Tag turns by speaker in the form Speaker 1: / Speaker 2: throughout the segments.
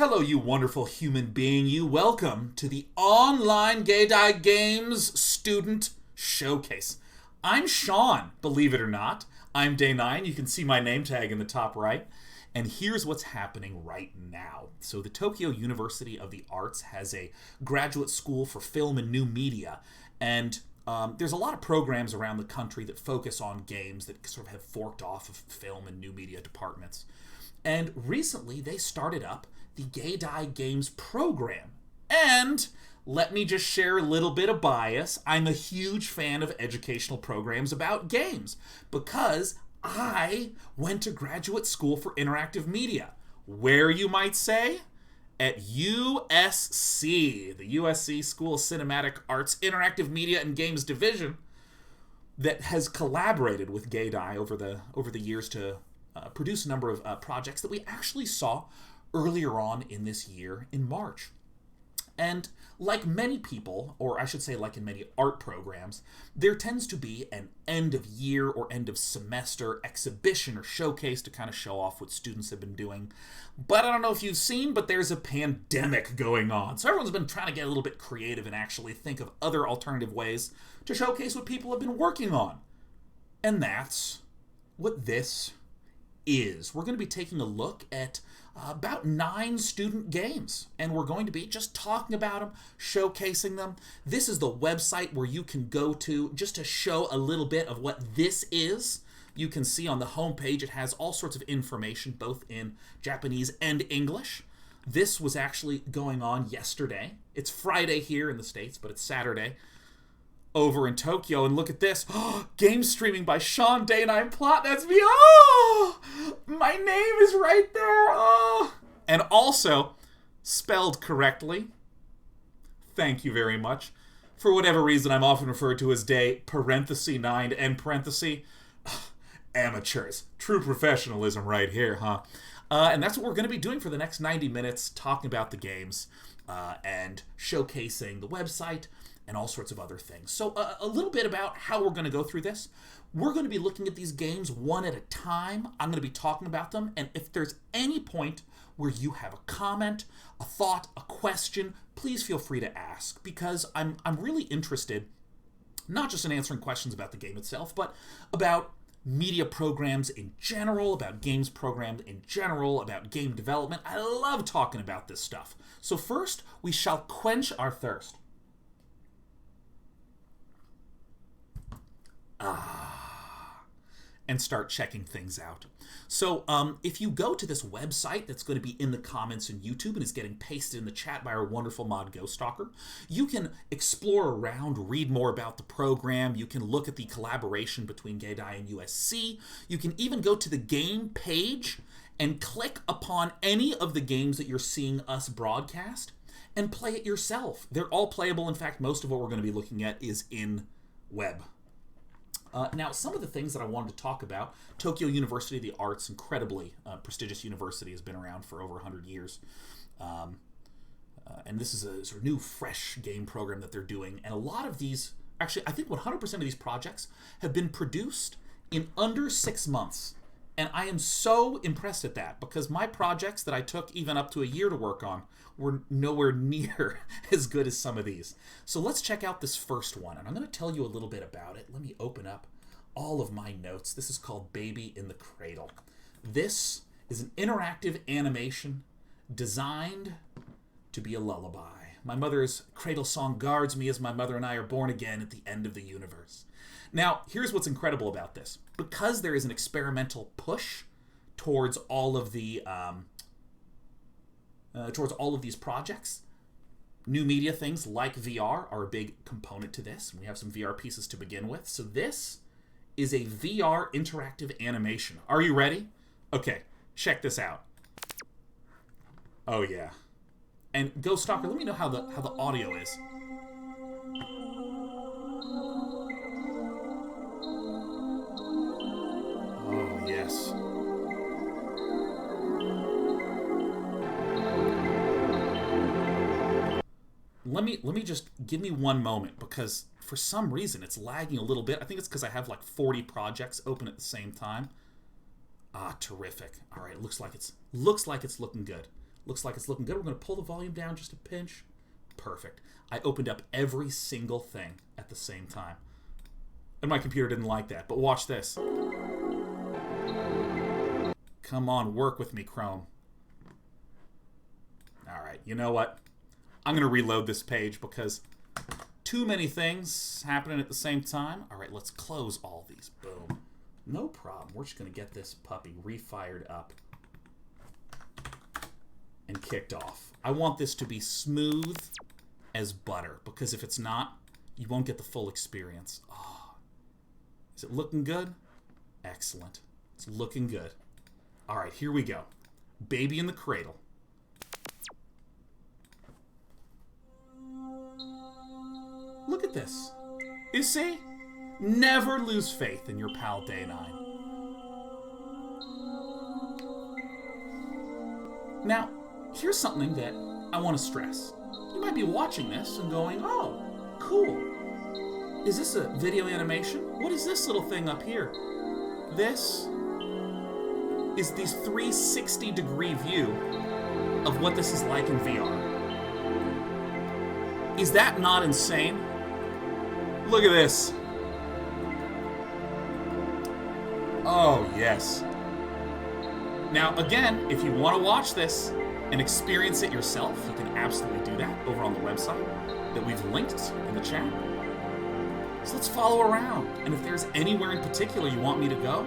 Speaker 1: Hello, you wonderful human being. You welcome to the online GEIDAI Games Student Showcase. I'm Sean, believe it or not. I'm Day 9. You can see my name tag in the top right. And here's what's happening right now. So the Tokyo University of the Arts has a graduate school for film and new media. And there's a lot of programs around the country that focus on games that sort of have forked off of film and new media departments. And recently they started up the GEIDAI Games Program. And let me just share a little bit of bias. I'm a huge fan of educational programs about games because I went to graduate school for interactive media. Where, you might say? At USC, the USC School of Cinematic Arts Interactive Media and Games Division, that has collaborated with GEIDAI over the years to produce a number of projects that we actually saw earlier on in this year in March. And like many people, or I should say like in many art programs, there tends to be an end of year or end of semester exhibition or showcase to kind of show off what students have been doing. But I don't know if you've seen, but there's a pandemic going on. So everyone's been trying to get a little bit creative and actually think of other alternative ways to showcase what people have been working on. And that's what this is. We're going to be taking a look at about 9 student games, and we're going to be just talking about them, showcasing them. This is the website where you can go to just to show a little bit of what this is. You can see on the homepage it has all sorts of information, both in Japanese and English. This was actually going on yesterday. It's Friday here in the States, but it's Saturday over in Tokyo, and look at this. Game streaming by Sean Day 9 Plot. That's me. Oh, my name is right there. Oh, and also spelled correctly. Thank you very much. For whatever reason, I'm often referred to as Day parenthesis 9 and parenthesis. Amateurs. True professionalism right here, huh? And that's what we're going to be doing for the next 90 minutes, talking about the games and showcasing the website and all sorts of other things. So a little bit about how we're going to go through this. We're going to be looking at these games one at a time. I'm going to be talking about them, and if there's any point where you have a comment, a thought, a question, please feel free to ask, because I'm really interested not just in answering questions about the game itself, but about media programs in general, about games programs in general, about game development. I love talking about this stuff. So first, we shall quench our thirst. And start checking things out. So if you go to this website that's going to be in the comments in YouTube and is getting pasted in the chat by our wonderful mod Ghoststalker, you can explore around, read more about the program. You can look at the collaboration between GEIDAI and USC. You can even go to the game page and click upon any of the games that you're seeing us broadcast and play it yourself. They're all playable. In fact, most of what we're going to be looking at is in web. Now, some of the things that I wanted to talk about, Tokyo University of the Arts, incredibly prestigious university, has been around for over 100 years. And this is a sort of new, fresh game program that they're doing. And a lot of these, actually, I think 100% of these projects have been produced in under 6 months. And I am so impressed at that, because my projects that I took even up to a year to work on were nowhere near as good as some of these. So let's check out this first one, and I'm going to tell you a little bit about it. Let me open up all of my notes. This is called Baby in the Cradle. This is an interactive animation designed to be a lullaby. My mother's cradle song guards me as my mother and I are born again at the end of the universe. Now, here's what's incredible about this. Because there is an experimental push towards all of the these projects, new media things like VR are a big component to this. We have some VR pieces to begin with. So this is a VR interactive animation. Are you ready? Okay, check this out. Oh yeah. And Ghoststalker, let me know how the audio is. Oh, yes. Let me just give me one moment, because for some reason it's lagging a little bit. I think it's because I have like 40 projects open at the same time. Ah, terrific. All right, looks like it's looking good. Looks like it's looking good. We're going to pull the volume down just a pinch. Perfect. I opened up every single thing at the same time. And my computer didn't like that. But watch this. Come on, work with me, Chrome. Alright, you know what? I'm going to reload this page because too many things happening at the same time. Alright, let's close all these. Boom. No problem. We're just going to get this puppy refired up and kicked off. I want this to be smooth as butter, because if it's not, you won't get the full experience. Oh. Is it looking good? Excellent. It's looking good. Alright, here we go. Baby in the Cradle. Look at this. You see? Never lose faith in your pal Day 9. Now, here's something that I want to stress. You might be watching this and going, oh, cool. Is this a video animation? What is this little thing up here? This is the 360-degree view of what this is like in VR. Is that not insane? Look at this. Oh, yes. Now, again, if you want to watch this and experience it yourself, you can absolutely do that over on the website that we've linked in the chat. So let's follow around. And if there's anywhere in particular you want me to go,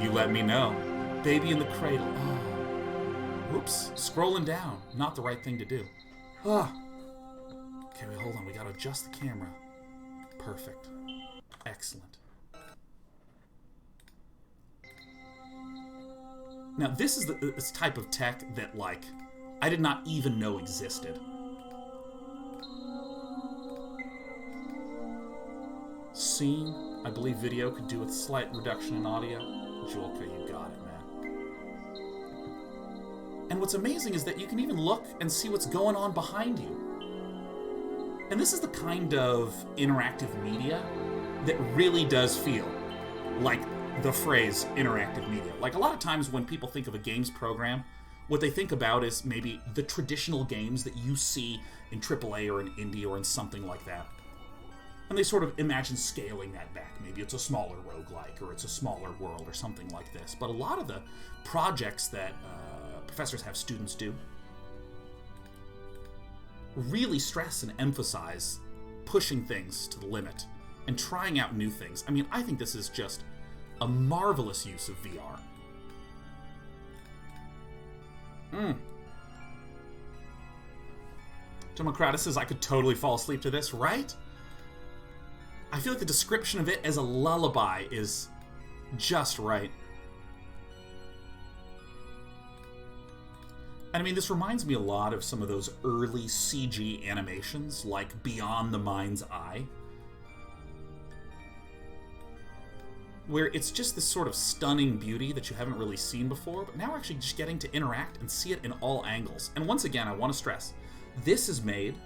Speaker 1: you let me know. Baby in the Cradle. Oh. Oops. Scrolling down. Not the right thing to do. Ah. Okay, wait, hold on. We got to adjust the camera. Perfect. Excellent. Now, this is this type of tech that, like, I did not even know existed. Scene, I believe video could do with slight reduction in audio. Julka, you got it, man. And what's amazing is that you can even look and see what's going on behind you. And this is the kind of interactive media that really does feel like the phrase interactive media. Like, a lot of times when people think of a games program, what they think about is maybe the traditional games that you see in AAA or in indie or in something like that. And they sort of imagine scaling that back. Maybe it's a smaller roguelike, or it's a smaller world, or something like this. But a lot of the projects that professors have students do really stress and emphasize pushing things to the limit and trying out new things. I mean, I think this is just a marvelous use of VR. Democratus says I could totally fall asleep to this, right? I feel like the description of it as a lullaby is just right. And I mean, this reminds me a lot of some of those early CG animations, like Beyond the Mind's Eye, where it's just this sort of stunning beauty that you haven't really seen before, but now we're actually just getting to interact and see it in all angles. And once again, I want to stress, this is made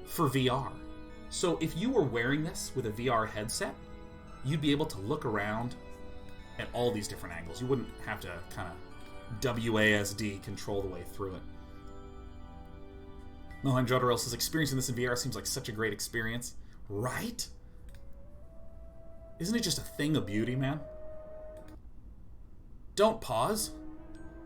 Speaker 1: for VR. So if you were wearing this with a VR headset, you'd be able to look around at all these different angles. You wouldn't have to kind of WASD control the way through it. Mohan Jodorel says, experiencing this in VR seems like such a great experience. Right? Isn't it just a thing of beauty, man? Don't pause.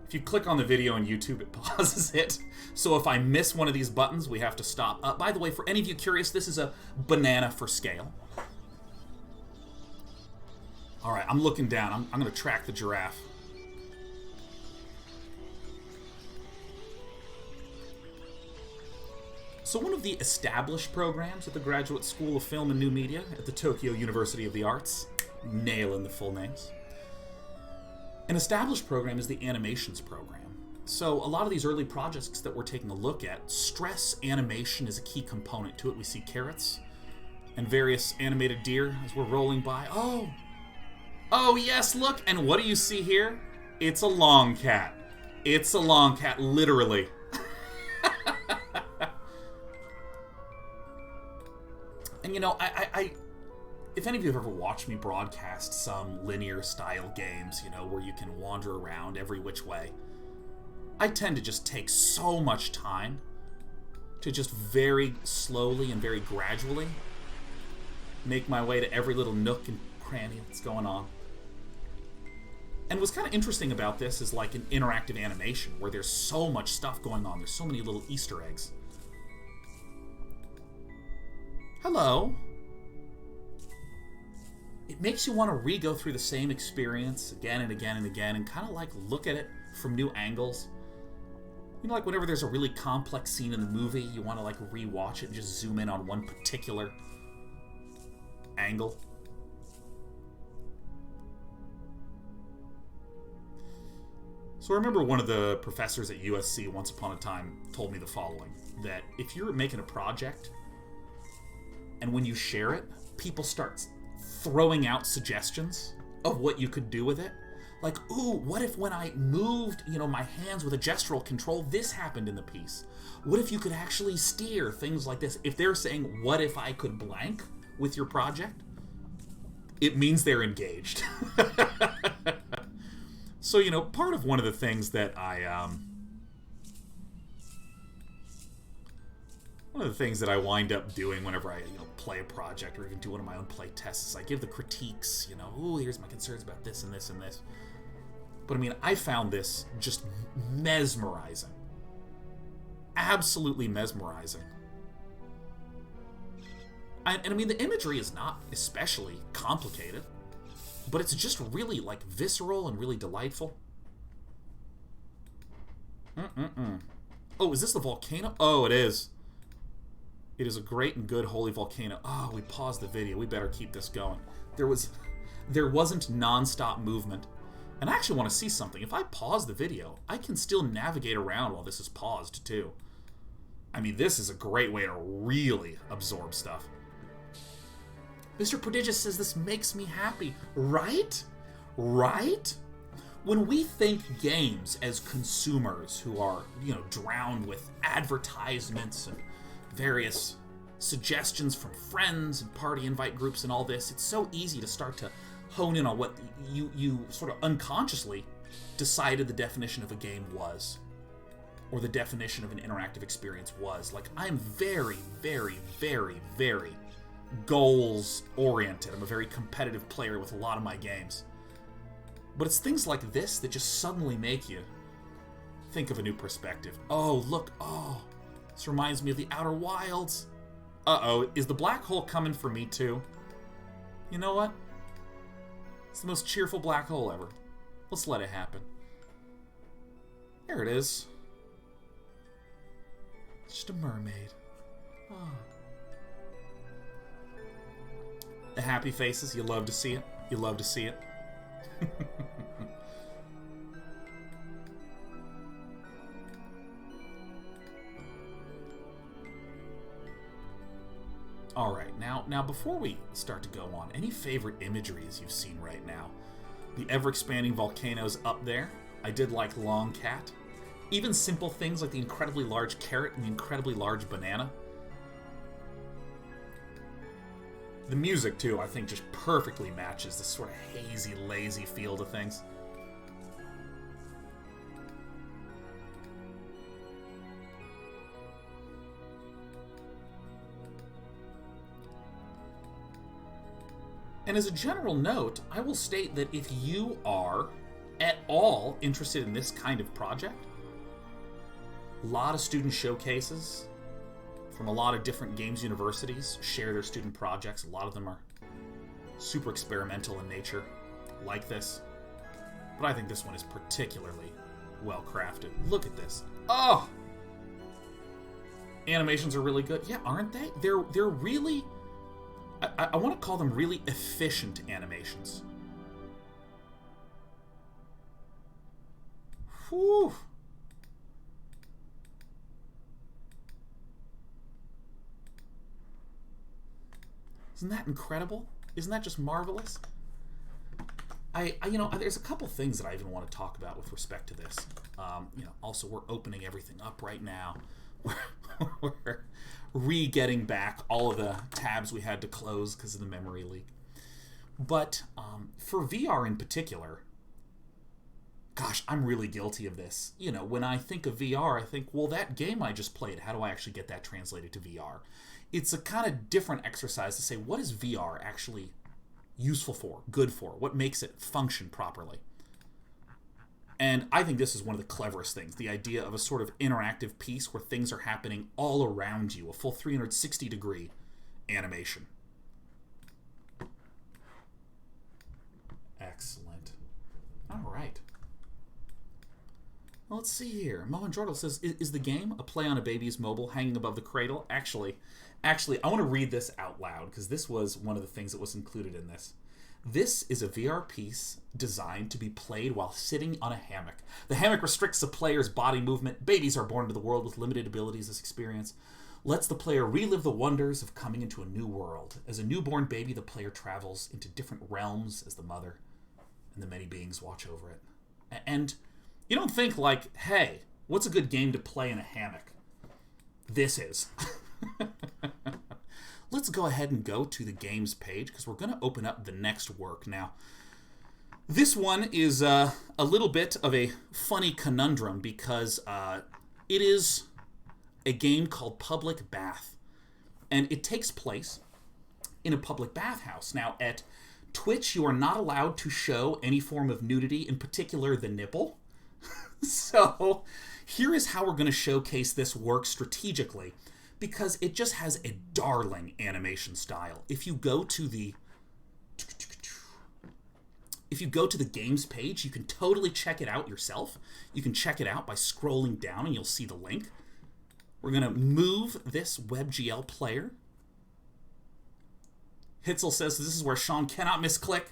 Speaker 1: If you click on the video on YouTube, it pauses it. So if I miss one of these buttons, we have to stop. By the way, for any of you curious, this is a banana for scale. Alright, I'm looking down. I'm going to track the giraffe. So one of the established programs at the Graduate School of Film and New Media at the Tokyo University of the Arts, nailing the full names. An established program is the animations program. So a lot of these early projects that we're taking a look at, stress animation is a key component to it. We see carrots and various animated deer as we're rolling by. Oh yes, look, and what do you see here? It's a long cat. It's a long cat, literally. And you know, if any of you have ever watched me broadcast some linear style games, you know, where you can wander around every which way, I tend to just take so much time to just very slowly and very gradually make my way to every little nook and cranny that's going on. And what's kind of interesting about this is like an interactive animation where there's so much stuff going on. There's so many little Easter eggs. Hello. It makes you want to re-go through the same experience again and again and again and kind of like look at it from new angles. You know, like whenever there's a really complex scene in the movie, you want to like re-watch it and just zoom in on one particular angle. So I remember one of the professors at USC once upon a time told me the following, that if you're making a project and when you share it, people start throwing out suggestions of what you could do with it. Like, ooh, what if when I moved, my hands with a gestural control, this happened in the piece? What if you could actually steer things like this? If they're saying, what if I could blank with your project, it means they're engaged. So, part of one of the things that I wind up doing whenever I, play a project or even do one of my own play tests is I give the critiques, oh, here's my concerns about this and this and this. But I found this just mesmerizing. Absolutely mesmerizing. And the imagery is not especially complicated, but it's just really, like, visceral and really delightful. Oh, is this the volcano? Oh, it is. It is a great and good holy volcano. Oh, we paused the video. We better keep this going. There wasn't non-stop movement. And I actually want to see something. If I pause the video, I can still navigate around while this is paused, too. This is a great way to really absorb stuff. Mr. Prodigious says this makes me happy. Right? Right? When we think games as consumers who are, drowned with advertisements and various suggestions from friends and party invite groups and all this, it's so easy to start to hone in on what you sort of unconsciously decided the definition of a game was, or the definition of an interactive experience was. Like, I'm very, very, very, very goals-oriented. I'm a very competitive player with a lot of my games. But it's things like this that just suddenly make you think of a new perspective. Oh, look, this reminds me of the Outer Wilds. Uh-oh, is the black hole coming for me too? You know what? It's the most cheerful black hole ever. Let's let it happen. There it is. It's just a mermaid. Oh. The happy faces, you love to see it. You love to see it. Alright, now before we start to go on, any favorite imageries you've seen right now? The ever-expanding volcanoes up there. I did like Long Cat. Even simple things like the incredibly large carrot and the incredibly large banana. The music, too, I think just perfectly matches this sort of hazy, lazy feel to things. And as a general note, I will state that if you are at all interested in this kind of project, a lot of student showcases from a lot of different games universities share their student projects. A lot of them are super experimental in nature, like this. But I think this one is particularly well crafted. Look at this. Oh! Animations are really good. Yeah, aren't they? They're really... I want to call them really efficient animations. Whew. Isn't that incredible? Isn't that just marvelous? There's a couple things that I even want to talk about with respect to this. Also, we're opening everything up right now. We're re-getting back all of the tabs we had to close because of the memory leak. But for VR in particular, Gosh, I'm really guilty of this. You know, when I think of VR, I think, well, that game I just played, how do I actually get that translated to VR? It's a kind of different exercise to say, what is VR actually useful for, good for? What makes it function properly? And I think this is one of the cleverest things, the idea of a sort of interactive piece where things are happening all around you, a full 360-degree animation. Excellent. All right. Well, let's see here. Mohenjordal says, is the game a play on a baby's mobile hanging above the cradle? Actually, I want to read this out loud because this was one of the things that was included in this. This is a VR piece designed to be played while sitting on a hammock. The hammock restricts the player's body movement. Babies are born into the world with limited abilities. This experience lets the player relive the wonders of coming into a new world. As a newborn baby, the player travels into different realms as the mother and the many beings watch over it. And you don't think like, hey, what's a good game to play in a hammock? This is. Let's go ahead and go to the games page because we're going to open up the next work. Now, this one is a little bit of a funny conundrum because it is a game called Public Bath. And it takes place in a public bathhouse. Now, at Twitch, you are not allowed to show any form of nudity, in particular the nipple. So here is how we're going to showcase this work strategically, because it just has a darling animation style. If you go to the games page, you can totally check it out yourself. You can check it out by scrolling down and you'll see the link. We're going to move this WebGL player. Hitzel says this is where Sean cannot misclick.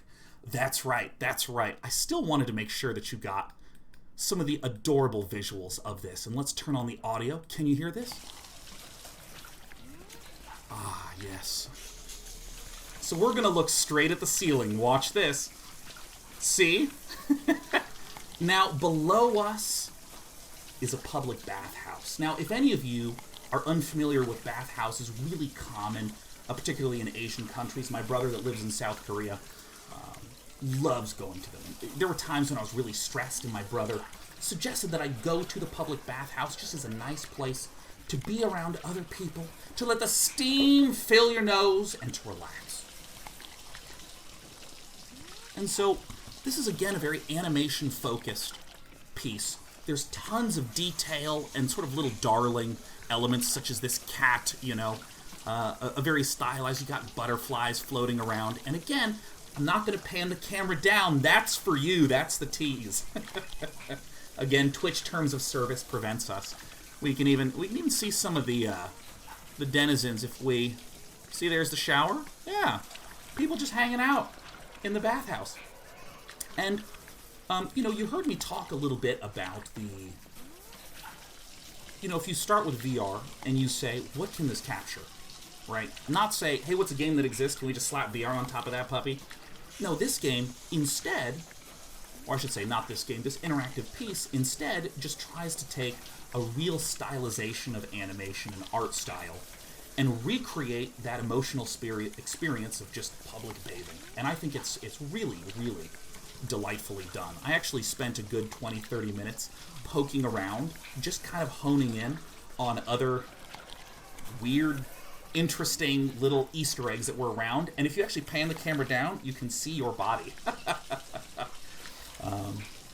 Speaker 1: That's right, that's right. I still wanted to make sure that you got some of the adorable visuals of this. And let's turn on the audio. Can you hear this? Ah, yes. So we're going to look straight at the ceiling. Watch this. See? Now, below us is a public bathhouse. Now, if any of you are unfamiliar with bathhouses, really common, particularly in Asian countries. My brother that lives in South Korea loves going to them. There were times when I was really stressed and my brother suggested that I go to the public bathhouse just as a nice place to be around other people, to let the steam fill your nose, and to relax. And so, this is again a very animation-focused piece. There's tons of detail and sort of little darling elements, such as this cat, you know, a very stylized, you got butterflies floating around. And again, I'm not going to pan the camera down. That's for you. That's the tease. Again, Twitch terms of service prevents us. We can even see some of the denizens if we see. There's the shower. Yeah, people just hanging out in the bathhouse. And you know, you heard me talk a little bit about the. You know, if you start with VR and you say, what can this capture, right? Not say, hey, what's a game that exists? Can we just slap VR on top of that puppy? No, this game instead, or I should say not this game, this interactive piece instead just tries to take a real stylization of animation and art style and recreate that emotional experience of just public bathing. And I think it's really, really delightfully done. I actually spent a good 20-30 minutes poking around, just kind of honing in on other weird, interesting little Easter eggs that were around. And if you actually pan the camera down, you can see your body.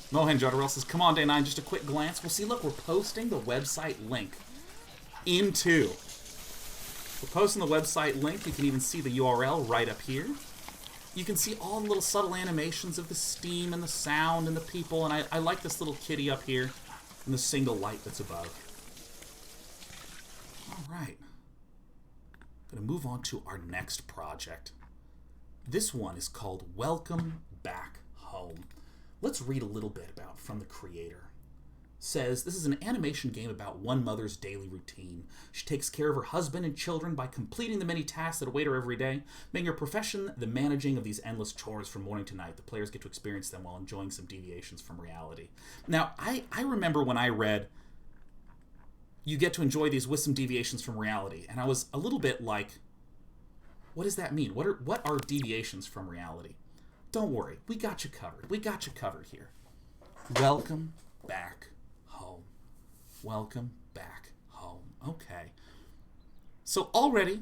Speaker 1: Mohan Jodorel says, come on, Day 9, just a quick glance. Well, see, look, we're posting the website link into. We're posting the website link. You can even see the URL right up here. You can see all the little subtle animations of the steam and the sound and the people. And I like this little kitty up here and the single light that's above. All right. I'm going to move on to our next project. This one is called Welcome Back Home. Let's read a little bit about from the creator. Says, this is an animation game about one mother's daily routine. She takes care of her husband and children by completing the many tasks that await her every day, making her profession the managing of these endless chores from morning to night. The players get to experience them while enjoying some deviations from reality. Now, I remember when I read, you get to enjoy these with some deviations from reality, and I was a little bit like, what does that mean? What are deviations from reality? Don't worry, we got you covered. We got you covered here. Welcome back home. Welcome back home. Okay. So already,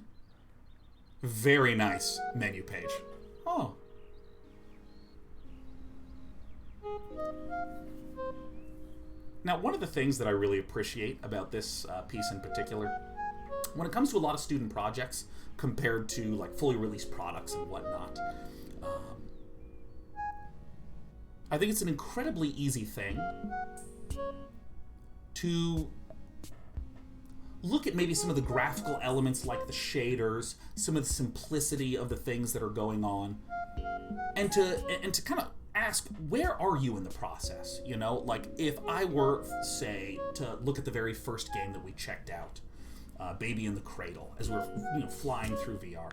Speaker 1: very nice menu page. Oh. Now, one of the things that I really appreciate about this piece in particular, when it comes to a lot of student projects compared to like fully released products and whatnot, I think it's an incredibly easy thing to look at maybe some of the graphical elements like the shaders, some of the simplicity of the things that are going on, and to kind of ask, where are you in the process? You know, like if I were, say, to look at the very first game that we checked out, Baby in the Cradle, as we're flying through VR.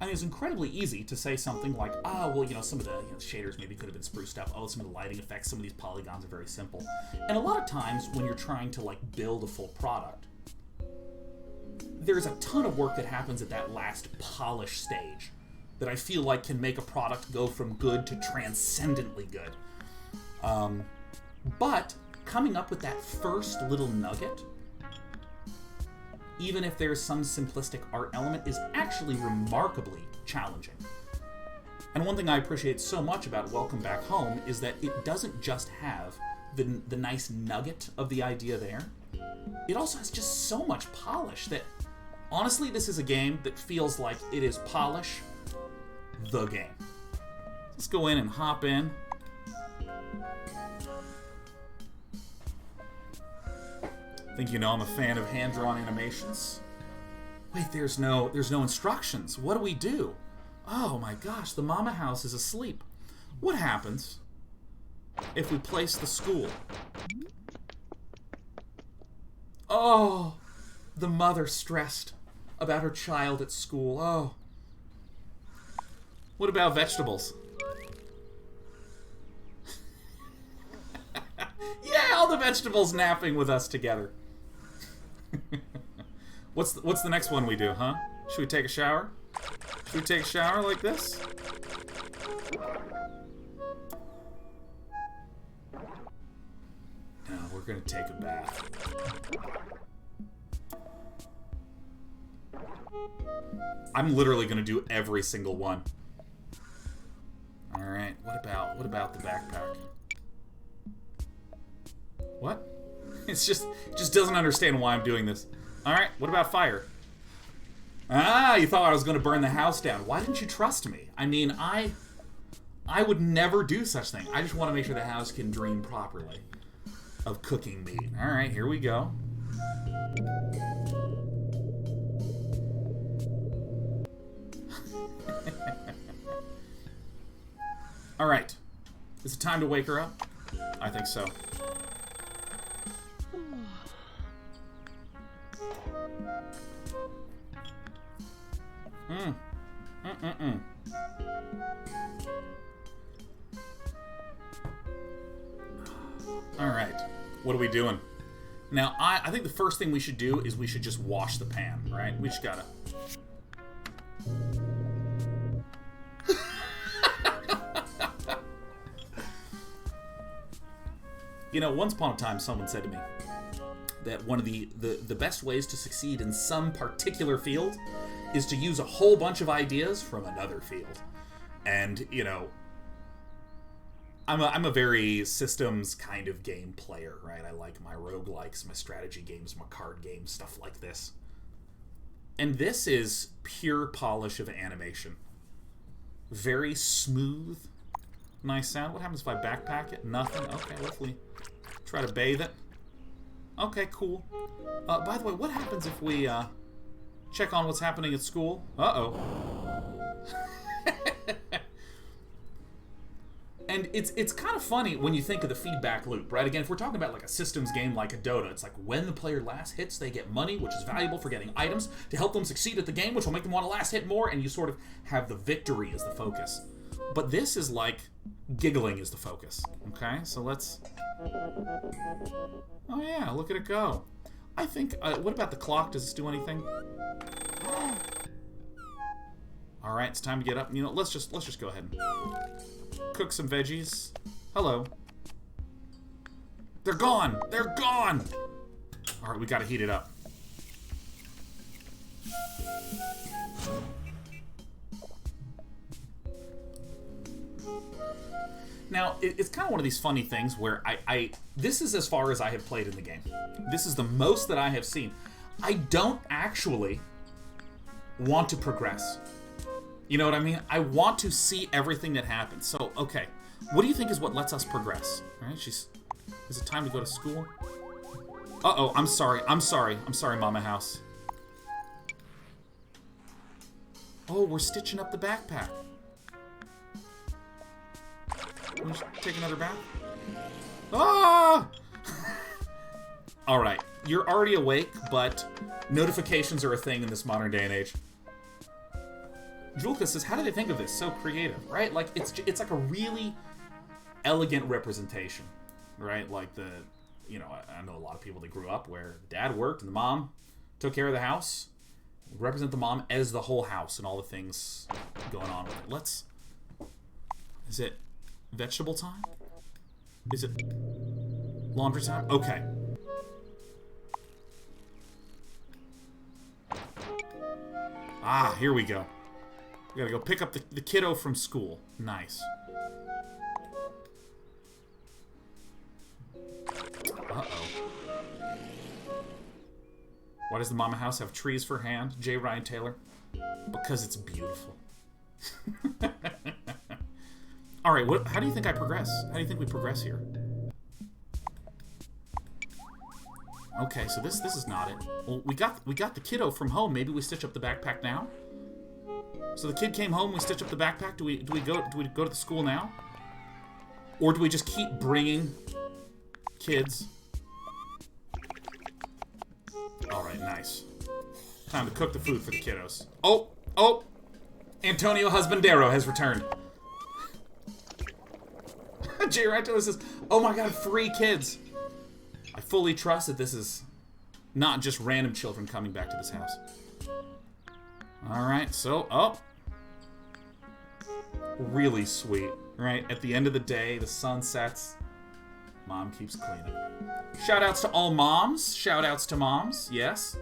Speaker 1: I mean, it's incredibly easy to say something like, well, some of the shaders maybe could have been spruced up. Oh, some of the lighting effects, some of these polygons are very simple. And a lot of times when you're trying to like build a full product, there's a ton of work that happens at that last polish stage that I feel like can make a product go from good to transcendently good. But coming up with that first little nugget, even if there's some simplistic art element, is actually remarkably challenging. And one thing I appreciate so much about Welcome Back Home is that it doesn't just have the nice nugget of the idea there. It also has just so much polish that, honestly, this is a game that feels like it is polish the game. Let's go in and hop in. I think I'm a fan of hand-drawn animations. Wait, there's no instructions. What do we do? Oh my gosh, the mama house is asleep. What happens if we place the school? Oh, the mother stressed about her child at school. Oh. What about vegetables? Yeah, all the vegetables napping with us together. What's the next one we do, huh? Should we take a shower? Should we take a shower like this? No, we're gonna take a bath. I'm literally gonna do every single one. All right. What about the backpack? What? It just doesn't understand why I'm doing this. All right. What about fire? Ah, you thought I was going to burn the house down. Why didn't you trust me? I mean, I would never do such thing. I just want to make sure the house can dream properly of cooking meat. All right, here we go. All right. Is it time to wake her up? I think so. All right. What are we doing? Now, I think the first thing we should do is we should just wash the pan, right? We just gotta... Once upon a time, someone said to me that one of the best ways to succeed in some particular field is to use a whole bunch of ideas from another field. And, I'm a very systems kind of game player, right? I like my roguelikes, my strategy games, my card games, stuff like this. And this is pure polish of animation. Very smooth. Nice sound. What happens if I backpack it? Nothing. Okay, hopefully try to bathe it. Okay, cool. By the way, what happens if we check on what's happening at school? Uh-oh. And it's kind of funny when you think of the feedback loop, right? Again, if we're talking about like a systems game like a Dota, it's like when the player last hits, they get money, which is valuable for getting items to help them succeed at the game, which will make them want to last hit more, and you sort of have the victory as the focus. But this is like giggling is the focus, okay? So let's... Oh yeah, look at it go. I think, what about the clock? Does this do anything? All right, it's time to get up. Let's just go ahead and cook some veggies. Hello. They're gone! They're gone! Alright, we gotta heat it up. Now, it's kind of one of these funny things where this is as far as I have played in the game. This is the most that I have seen. I don't actually want to progress. You know what I mean? I want to see everything that happens. So, okay. What do you think is what lets us progress? All right, is it time to go to school? Uh-oh, I'm sorry, Mama House. Oh, we're stitching up the backpack. Can we just take another bath? Ah! Alright, you're already awake, but notifications are a thing in this modern day and age. Julka says, how do they think of this? So creative, right? Like, it's like a really elegant representation, right? Like I know a lot of people that grew up where dad worked and the mom took care of the house. Represent the mom as the whole house and all the things going on with it. Is it vegetable time? Is it laundry time? Okay. Ah, here we go. We gotta go pick up the kiddo from school. Nice. Uh-oh. Why does the Mama House have trees for hand? J. Ryan Taylor? Because it's beautiful. Alright, how do you think I progress? How do you think we progress here? Okay, so this is not it. Well, we got the kiddo from home. Maybe we stitch up the backpack now? So the kid came home, we stitch up the backpack. Do we go to the school now? Or do we just keep bringing kids? Alright, nice. Time to cook the food for the kiddos. Oh! Antonio Husbandero has returned. J. Ranto says, oh my god, 3 kids. I fully trust that this is not just random children coming back to this house. Alright, so, really sweet, right? At the end of the day, the sun sets. Mom keeps cleaning. Shoutouts to all moms. Shoutouts to moms, yes.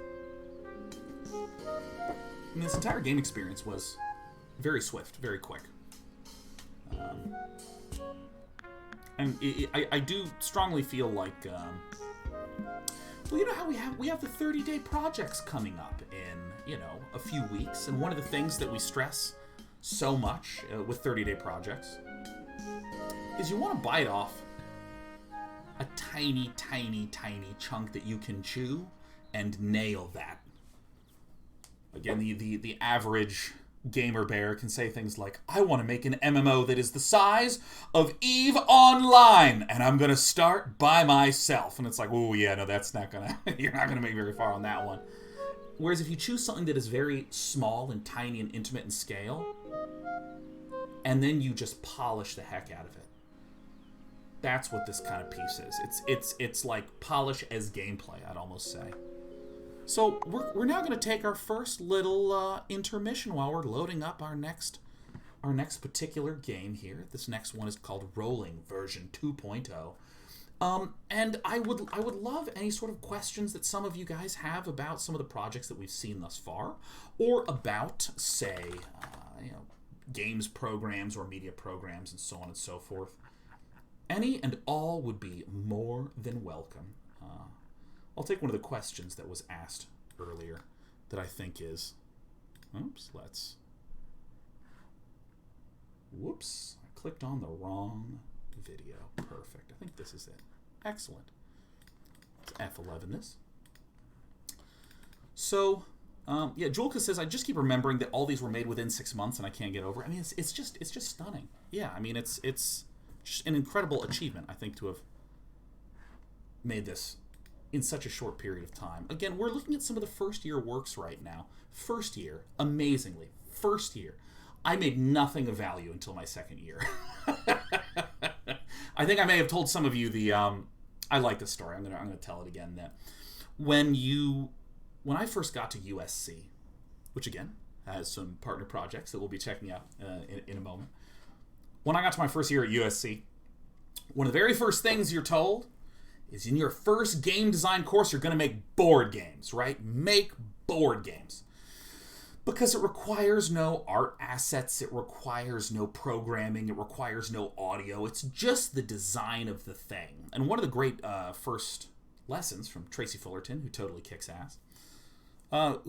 Speaker 1: I mean, this entire game experience was very swift, very quick. And I do strongly feel like, well, you know how we have the 30-day projects coming up in, a few weeks. And one of the things that we stress so much with 30-day projects is you want to bite off a tiny, tiny, tiny chunk that you can chew and nail that. Again, the average gamer bear can say things like, I want to make an MMO that is the size of EVE Online, and I'm going to start by myself. And it's like, oh yeah, no, that's not going to, you're not going to make very far on that one. Whereas if you choose something that is very small and tiny and intimate in scale, and then you just polish the heck out of it, that's what this kind of piece is. It's like polish as gameplay, I'd almost say. So we're now going to take our first little intermission while we're loading up our next particular game here. This next one is called Rolling version 2.0. And I would love any sort of questions that some of you guys have about some of the projects that we've seen thus far, or about, say, games programs or media programs and so on and so forth. Any and all would be more than welcome. I'll take one of the questions that was asked earlier that I think is... Whoops. I clicked on the wrong video. Perfect. I think this is it. Excellent. Let's F11 this. So, Julka says, I just keep remembering that all these were made within 6 months and I can't get over it. I mean, it's just stunning. Yeah, I mean, it's just an incredible achievement, I think, to have made this in such a short period of time. Again, we're looking at some of the first-year works right now. First year, amazingly. First year. I made nothing of value until my second year. I think I may have told some of you I like this story. I'm gonna tell it again. That when I first got to USC, which again has some partner projects that we'll be checking out in a moment. When I got to my first year at USC, one of the very first things you're told is in your first game design course, you're going to make board games, right? Make board games. Because it requires no art assets, it requires no programming, it requires no audio. It's just the design of the thing. And one of the great first lessons from Tracy Fullerton, who totally kicks ass,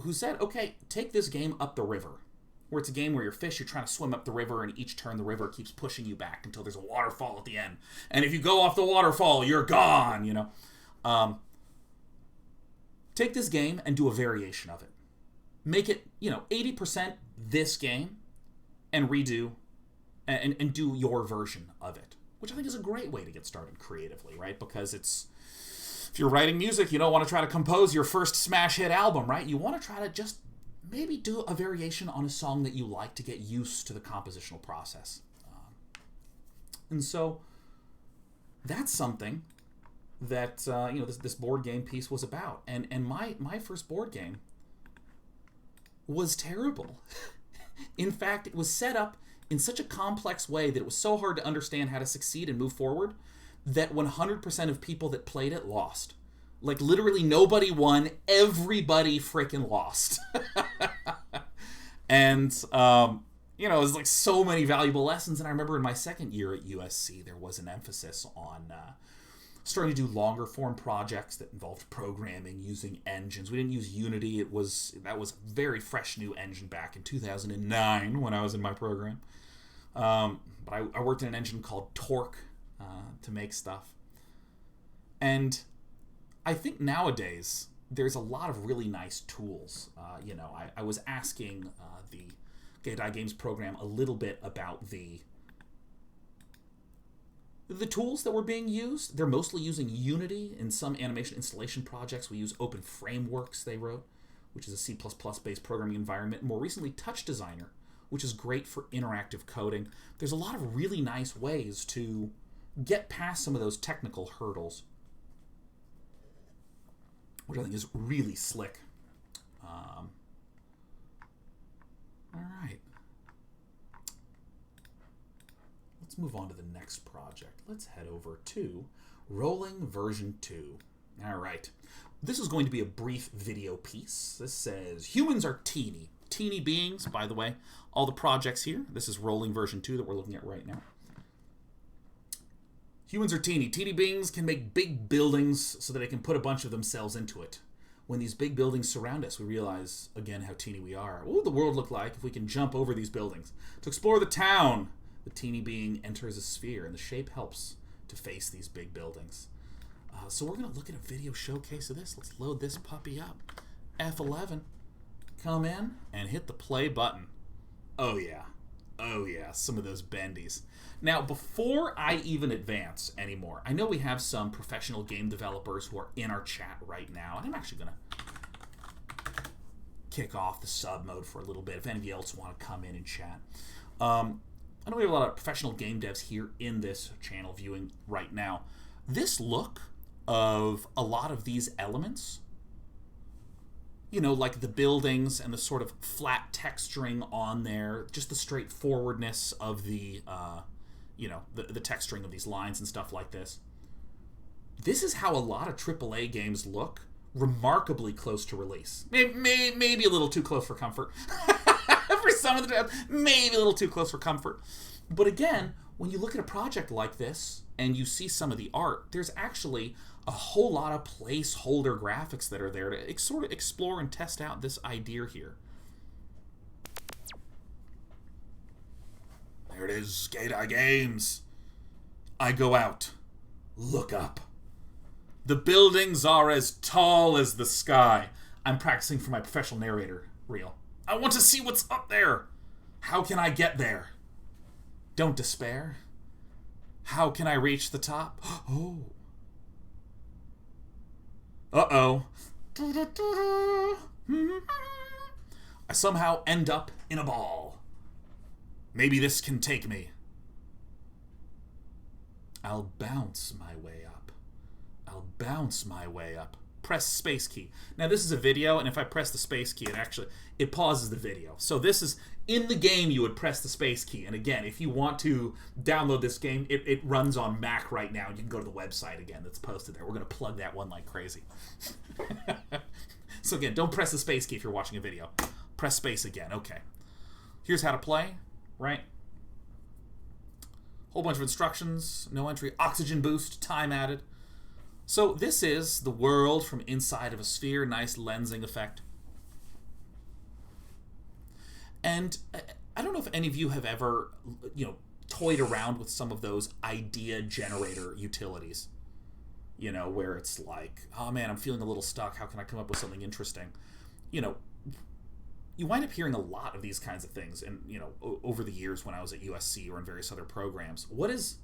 Speaker 1: who said, okay, take this game up the river. Where it's a game where you're fish, you're trying to swim up the river, and each turn the river keeps pushing you back until there's a waterfall at the end. And if you go off the waterfall, you're gone, you know. Take this game and do a variation of it. Make it, 80% this game, and redo, and do your version of it. Which I think is a great way to get started creatively, right? Because if you're writing music, you don't want to try to compose your first smash hit album, right? You want to try to just maybe do a variation on a song that you like to get used to the compositional process. And so that's something that, this board game piece was about. And my first board game was terrible. In fact, it was set up in such a complex way that it was so hard to understand how to succeed and move forward that 100% of people that played it lost. Like, literally nobody won. Everybody freaking lost. And, it was like so many valuable lessons. And I remember in my second year at USC, there was an emphasis on starting to do longer form projects that involved programming using engines. We didn't use Unity. That was a very fresh new engine back in 2009 when I was in my program. But I worked in an engine called Torque to make stuff. And I think nowadays there's a lot of really nice tools. I was asking the GEIDAI Games Program a little bit about the tools that were being used. They're mostly using Unity. In some animation installation projects, we use Open Frameworks they wrote, which is a C++ based programming environment. More recently, Touch Designer, which is great for interactive coding. There's a lot of really nice ways to get past some of those technical hurdles, which I think is really slick. All right. Let's move on to the next project. Let's head over to Rolling version 2. All right. This is going to be a brief video piece. This says, humans are teeny. Teeny beings, by the way. All the projects here. This is Rolling version 2 that we're looking at right now. Humans are teeny. Teeny beings can make big buildings so that they can put a bunch of themselves into it. When these big buildings surround us, we realize, again, how teeny we are. What would the world look like if we can jump over these buildings? To explore the town, the teeny being enters a sphere, and the shape helps to face these big buildings. So we're going to look at a video showcase of this. Let's load this puppy up. F11. Come in and hit the play button. Oh, yeah. Oh, yeah. Some of those bendies. Now, before I even advance anymore, I know we have some professional game developers who are in our chat right now, and I'm actually going to kick off the sub mode for a little bit if any of you else want to come in and chat. I know we have a lot of professional game devs here in this channel viewing right now. This look of a lot of these elements, like the buildings and the sort of flat texturing on there, just the straightforwardness of the texturing of these lines and stuff like this. This is how a lot of AAA games look, remarkably close to release. Maybe a little too close for comfort. For some of the devs, maybe a little too close for comfort. But again, when you look at a project like this and you see some of the art, there's actually a whole lot of placeholder graphics that are there to sort of explore and test out this idea here. There it is, GEIDAI Games. I go out, look up. The buildings are as tall as the sky. I'm practicing for my professional narrator reel. I want to see what's up there. How can I get there? Don't despair. How can I reach the top? Oh. Uh-oh. I somehow end up in a ball. Maybe this can take me. I'll bounce my way up. I'll bounce my way up. press space key. Now this is a video, and if I press the space key, it pauses the video. So this is, in the game you would press the space key. And again, if you want to download this game, it runs on Mac right now, and you can go to the website again that's posted there. We're going to plug that one like crazy. So again, don't press the space key if you're watching a video. Press space again. Okay. Here's how to play, right? Whole bunch of instructions, no entry, oxygen boost, time added. So this is the world from inside of a sphere, nice lensing effect. And I don't know if any of you have ever, toyed around with some of those idea generator utilities. Where it's like, oh man, I'm feeling a little stuck. How can I come up with something interesting? You wind up hearing a lot of these kinds of things, and over the years when I was at USC or in various other programs. What is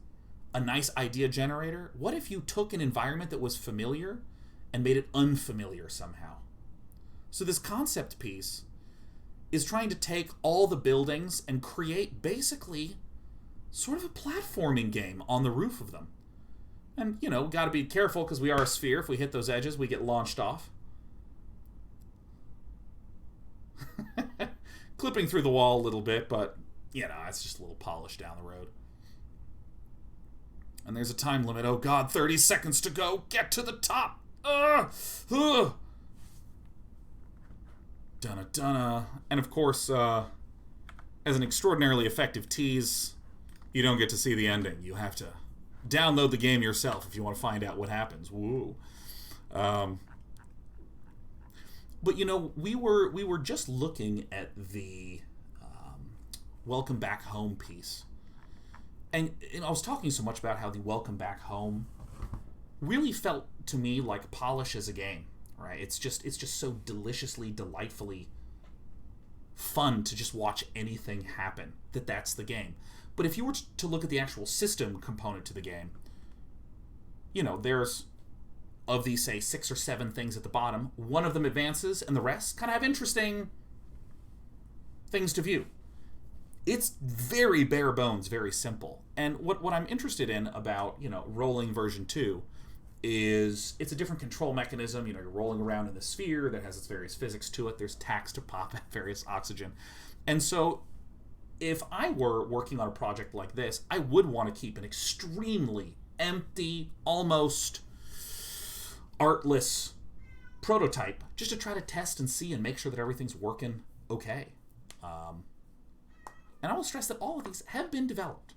Speaker 1: a nice idea generator? What if you took an environment that was familiar and made it unfamiliar somehow? So this concept piece is trying to take all the buildings and create basically sort of a platforming game on the roof of them. And, got to be careful because we are a sphere. If we hit those edges, we get launched off. Clipping through the wall a little bit, but, it's just a little polish down the road. And there's a time limit. Oh, God, 30 seconds to go. Get to the top. Dunna, dunna. And, of course, as an extraordinarily effective tease, you don't get to see the ending. You have to download the game yourself if you want to find out what happens. Woo. But we were just looking at the Welcome Back Home piece, and I was talking so much about how the Welcome Back Home really felt to me like polish as a game. Right? It's just so deliciously, delightfully fun to just watch anything happen. That's the game. But if you were to look at the actual system component to the game, there's, of these, say, 6 or 7 things at the bottom, one of them advances, and the rest kind of have interesting things to view. It's very bare bones, very simple. And what I'm interested in about, rolling version 2 is it's a different control mechanism. You're rolling around in the sphere that has its various physics to it. There's tacks to pop at various oxygen. And so if I were working on a project like this, I would want to keep an extremely empty, almost artless prototype just to try to test and see and make sure that everything's working okay. And I will stress that all of these have been developed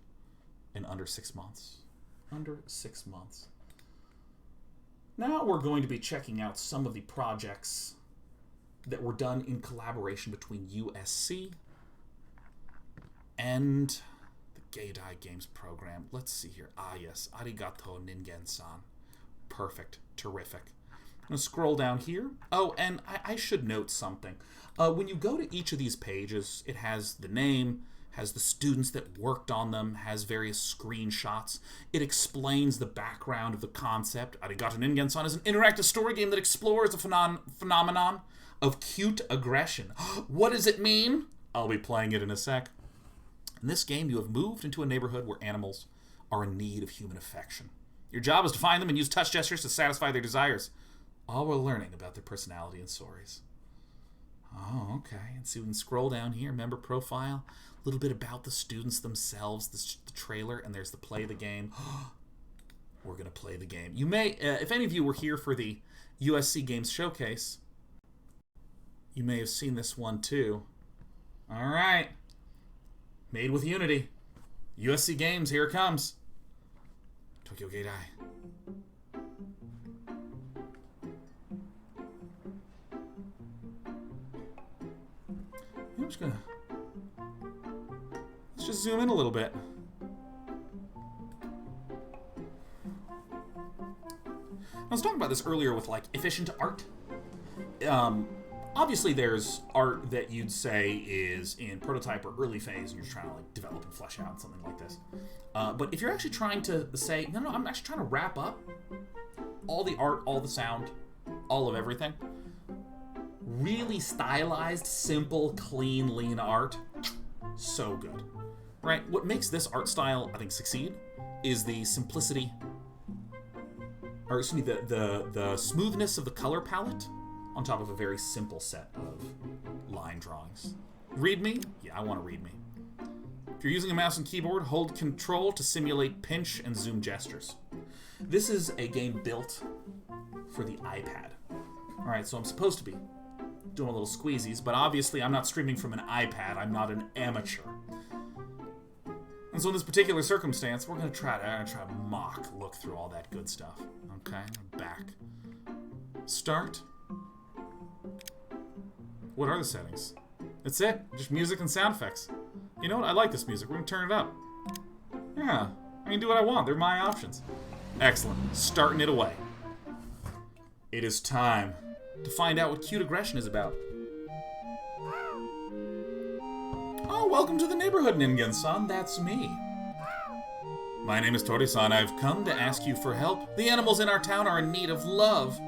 Speaker 1: in under 6 months. Under 6 months. Now we're going to be checking out some of the projects that were done in collaboration between USC and the GEIDAI Games Program. Let's see here. Ah, yes. Arigato Ningen-san. Perfect. Terrific. I'm going to scroll down here. Oh, and I should note something. When you go to each of these pages, it has the name, has the students that worked on them, has various screenshots. It explains the background of the concept. Arigato Ningen-san is an interactive story game that explores the phenomenon of cute aggression. What does it mean? I'll be playing it in a sec. In this game, you have moved into a neighborhood where animals are in need of human affection. Your job is to find them and use touch gestures to satisfy their desires. All we're learning about their personality and stories. Oh, okay. And so we can scroll down here, member profile, a little bit about the students themselves, the trailer, and there's the play the game. We're going to play the game. You may, if any of you were here for the USC Games Showcase, you may have seen this one too. All right. Made with Unity. USC Games, here it comes. Tokyo GEIDAI. I'm just gonna... Let's just zoom in a little bit. I was talking about this earlier with, like, efficient art. Obviously, there's art that you'd say is in prototype or early phase, and you're trying to like develop and flesh out something like this. But if you're actually trying to say, no, I'm actually trying to wrap up all the art, all the sound, all of everything. Really stylized, simple, clean, lean art. So good. Right? What makes this art style, I think, succeed is the simplicity or excuse me, the smoothness of the color palette on top of a very simple set of line drawings. Read me? Yeah, I want to read me. If you're using a mouse and keyboard, hold Control to simulate pinch and zoom gestures. This is a game built for the iPad. Alright, so I'm supposed to be doing a little squeezies, but obviously I'm not streaming from an iPad. I'm not an amateur. And so in this particular circumstance, we're going to try to mock look through all that good stuff. Okay, back. Start. What are the settings? That's it. Just music and sound effects. You know what? I like this music. We're going to turn it up. Yeah, I can do what I want. They're my options. Excellent. Starting it away. It is time to find out what cute aggression is about. Oh, welcome to the neighborhood, Ningen-san. That's me. My name is Tori-san. I've come to ask you for help. The animals in our town are in need of love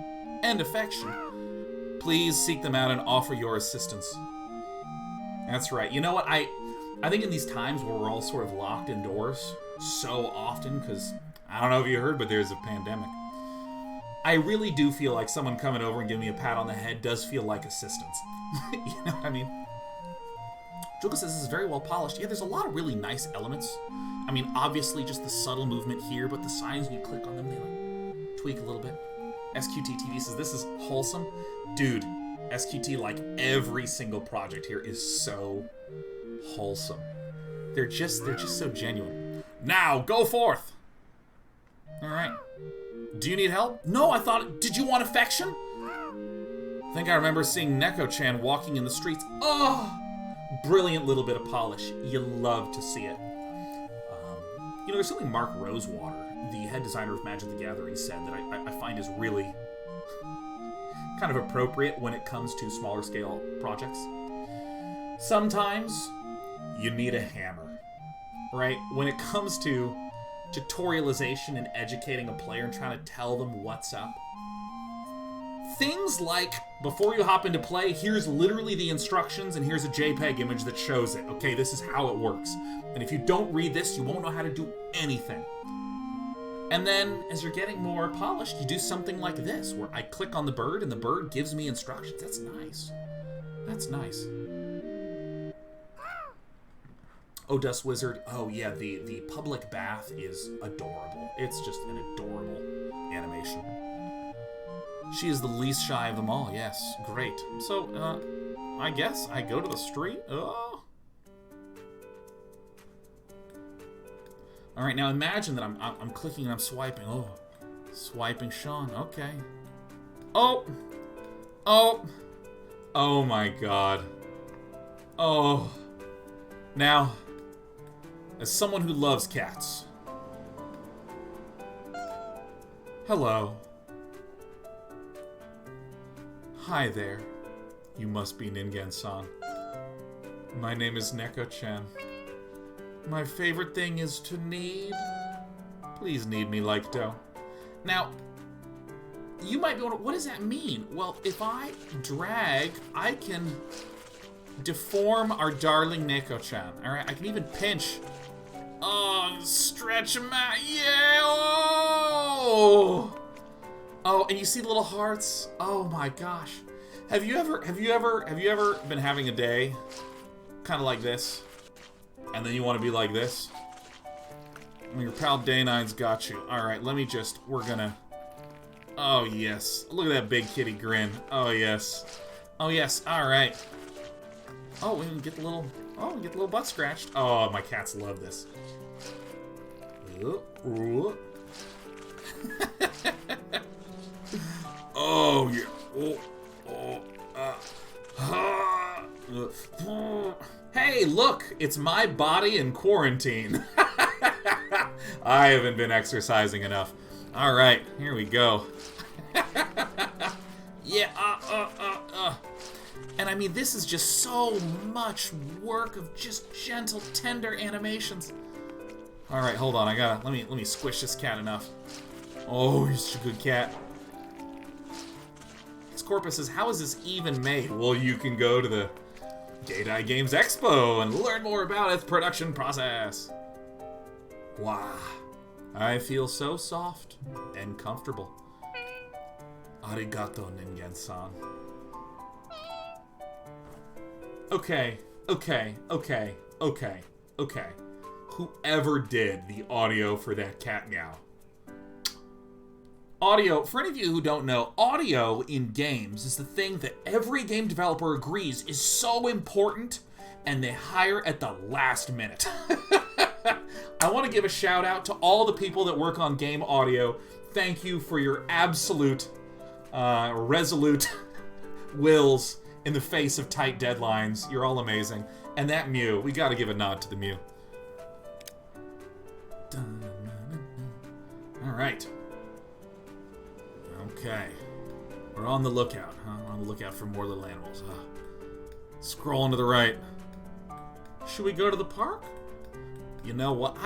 Speaker 1: and affection. Please seek them out and offer your assistance. That's right. You know what? I think in these times where we're all sort of locked indoors so often, because I don't know if you heard, but there's a pandemic. I really do feel like someone coming over and giving me a pat on the head does feel like assistance. You know what I mean? Joka says this is very well polished. Yeah, there's a lot of really nice elements. I mean, obviously just the subtle movement here, but the signs, when you click on them, they like tweak a little bit. SQT TV says this is wholesome. Dude, SQT, like every single project here, is so wholesome. They're just so genuine. Now, go forth! Alright. Do you need help? No, I thought, did you want affection? I think I remember seeing Neko-chan walking in the streets. Oh! Brilliant little bit of polish. You love to see it. You know, there's something Mark Rosewater, the head designer of Magic the Gathering, said that I find is really kind of appropriate when it comes to smaller scale projects. Sometimes you need a hammer, right? When it comes to tutorialization and educating a player and trying to tell them what's up. Things like, before you hop into play, here's literally the instructions and here's a JPEG image that shows it. Okay, this is how it works. And if you don't read this, you won't know how to do anything. And then, as you're getting more polished, you do something like this, where I click on the bird and the bird gives me instructions. That's nice. That's nice. Oh, Dust Wizard. Oh, yeah, the public bath is adorable. It's just an adorable animation. She is the least shy of them all, yes. Great. So, I guess I go to the street? Oh. Alright, now imagine that I'm clicking and I'm swiping. Oh. Swiping Sean. Okay. Oh! Oh! Oh my god. Oh. Now, as someone who loves cats. Hello. Hi there. You must be Ningen-san. My name is Neko-chan. My favorite thing is to knead. Please knead me like dough. Now, you might be wondering, what does that mean? Well, if I drag, I can deform our darling Neko-chan. Alright, I can even pinch. Oh, stretch him out. Yeah! Oh! Oh, and you see the little hearts? Oh my gosh. Have you ever been having a day kind of like this? And then you want to be like this? Well, your pal Day9's got you. Alright, we're gonna... Oh yes. Look at that big kitty grin. Oh yes. Oh yes, alright. Oh, we can get the little... Oh, we get the little butt scratched. Oh, my cats love this. Oh, yeah. Hey, look! It's my body in quarantine. I haven't been exercising enough. Alright, here we go. Yeah, And I mean, this is just so much work of just gentle, tender animations. Alright, hold on, let me squish this cat enough. Oh, he's such a good cat. Corpus says, how is this even made? Well, you can go to the GEIDAI Games Expo and learn more about its production process. Wow. I feel so soft and comfortable. Arigato, Ningen-san. Okay. Whoever did the audio for that cat meow. Audio, for any of you who don't know, audio in games is the thing that every game developer agrees is so important, and they hire at the last minute. I want to give a shout out to all the people that work on game audio. Thank you for your absolute, resolute wills in the face of tight deadlines. You're all amazing. And that Mew, we gotta give a nod to the Mew. Alright. Okay. We're on the lookout, huh? We're on the lookout for more little animals, huh? Scrolling to the right. Should we go to the park? You know what?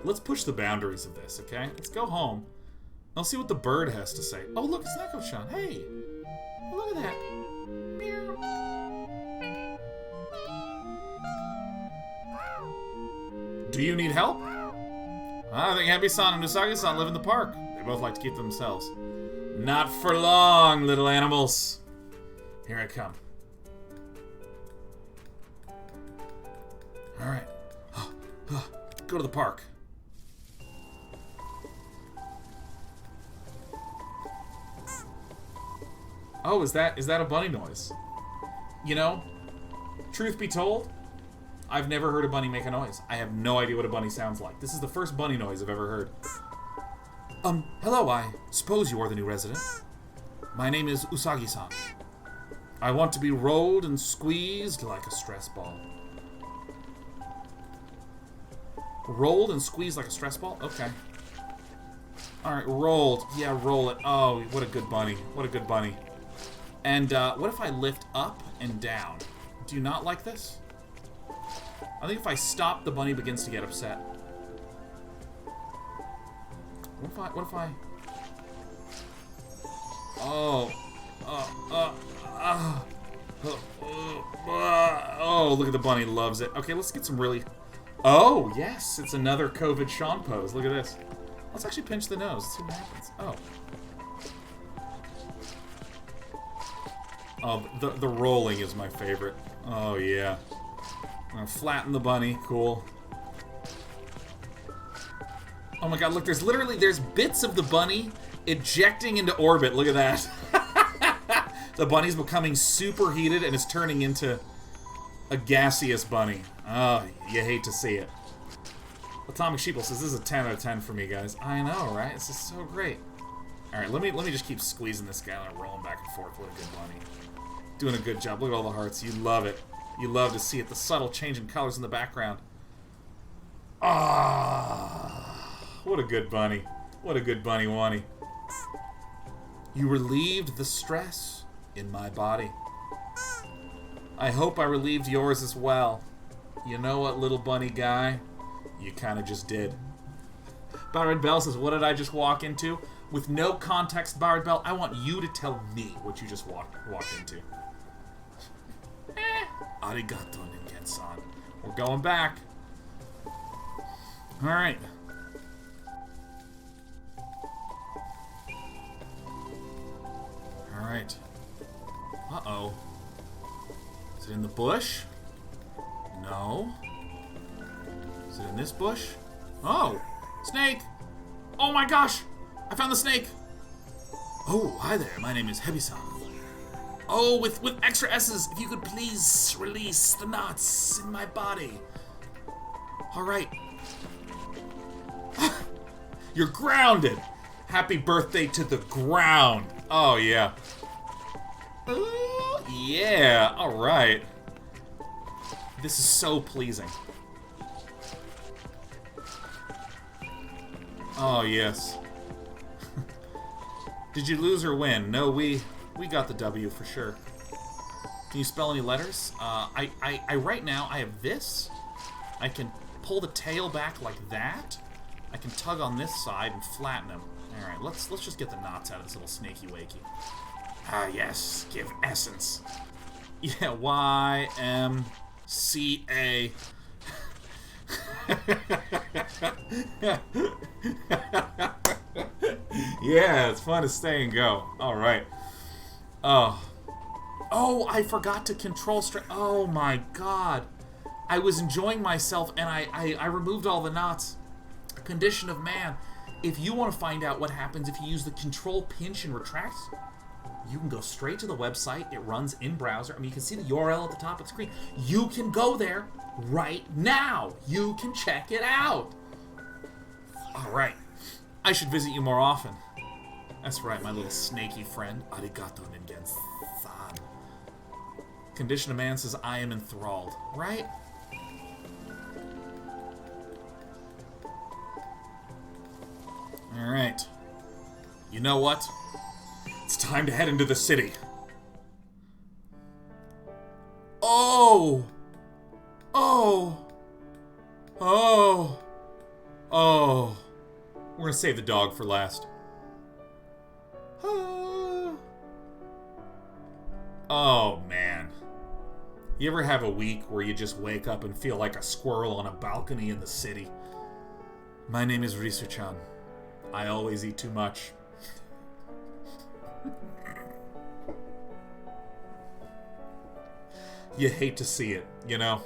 Speaker 1: Let's push the boundaries of this, okay? Let's go home. I'll see what the bird has to say. Oh, look, it's Neko-chan. Hey! Look at that. Meow. Do you need help? I think Hebi-san and Usagi-san live in the park. They both like to keep to themselves. Not for long, little animals. Here I come. Alright. Go to the park. Oh, is that a bunny noise? You know, truth be told, I've never heard a bunny make a noise. I have no idea what a bunny sounds like. This is the first bunny noise I've ever heard. Hello, I suppose you are the new resident. My name is Usagi-san. I want to be rolled and squeezed like a stress ball. Rolled and squeezed like a stress ball? Okay. Alright, rolled. Yeah, roll it. Oh, what a good bunny. What a good bunny. And, what if I lift up and down? Do you not like this? I think if I stop, the bunny begins to get upset. What if I... Oh. Oh, look at the bunny, loves it. Okay, let's get some really... Oh, yes, it's another COVID Sean pose. Look at this. Let's actually pinch the nose. Let's see what happens. Oh. Oh, the rolling is my favorite. Oh, yeah. I'm gonna flatten the bunny. Cool. Oh my god, look, there's bits of the bunny ejecting into orbit. Look at that. The bunny's becoming superheated and is turning into a gaseous bunny. Oh, you hate to see it. Atomic Sheeple says this is a 10 out of 10 for me, guys. I know, right? This is so great. Alright, let me just keep squeezing this guy and rolling back and forth. What a good bunny. Doing a good job. Look at all the hearts. You love it. You love to see it. The subtle change in colors in the background. Ah, what a good bunny. What a good bunny, Wani. You relieved the stress in my body. I hope I relieved yours as well. You know what, little bunny guy? You kind of just did. Barred Bell says, what did I just walk into? With no context, Barred Bell, I want you to tell me what you just walked into. Arigato, Ningen-san. We're going back. Alright. Alright. Uh-oh. Is it in the bush? No. Is it in this bush? Oh! Snake! Oh my gosh! I found the snake! Oh, hi there. My name is Hebi-san. Oh, with extra S's, if you could please release the knots in my body. Alright. You're grounded! Happy birthday to the ground! Oh, yeah. Ooh, yeah, alright. This is so pleasing. Oh, yes. Did you lose or win? No, we got the W for sure. Can you spell any letters? I right now, I have this. I can pull the tail back like that. I can tug on this side and flatten him. Alright, let's just get the knots out of this little snaky wakey. Ah, yes. Give essence. Yeah, Y-M-C-A. Yeah, it's fun to stay and go. All right. Oh. Oh, I forgot to control strength. Oh my god. I was enjoying myself and I removed all the knots. Condition of man. If you want to find out what happens if you use the control pinch and retract, you can go straight to the website. It runs in browser. I mean, you can see the URL at the top of the screen. You can go there right now. You can check it out. All right. I should visit you more often. That's right, my little snaky friend. Arigato ningen-san. Condition of man says, I am enthralled. Right? Alright. You know what? It's time to head into the city. Oh! Oh! Oh! Oh! We're gonna save the dog for last. Oh, man. You ever have a week where you just wake up and feel like a squirrel on a balcony in the city? My name is Risu-chan. I always eat too much. You hate to see it, you know?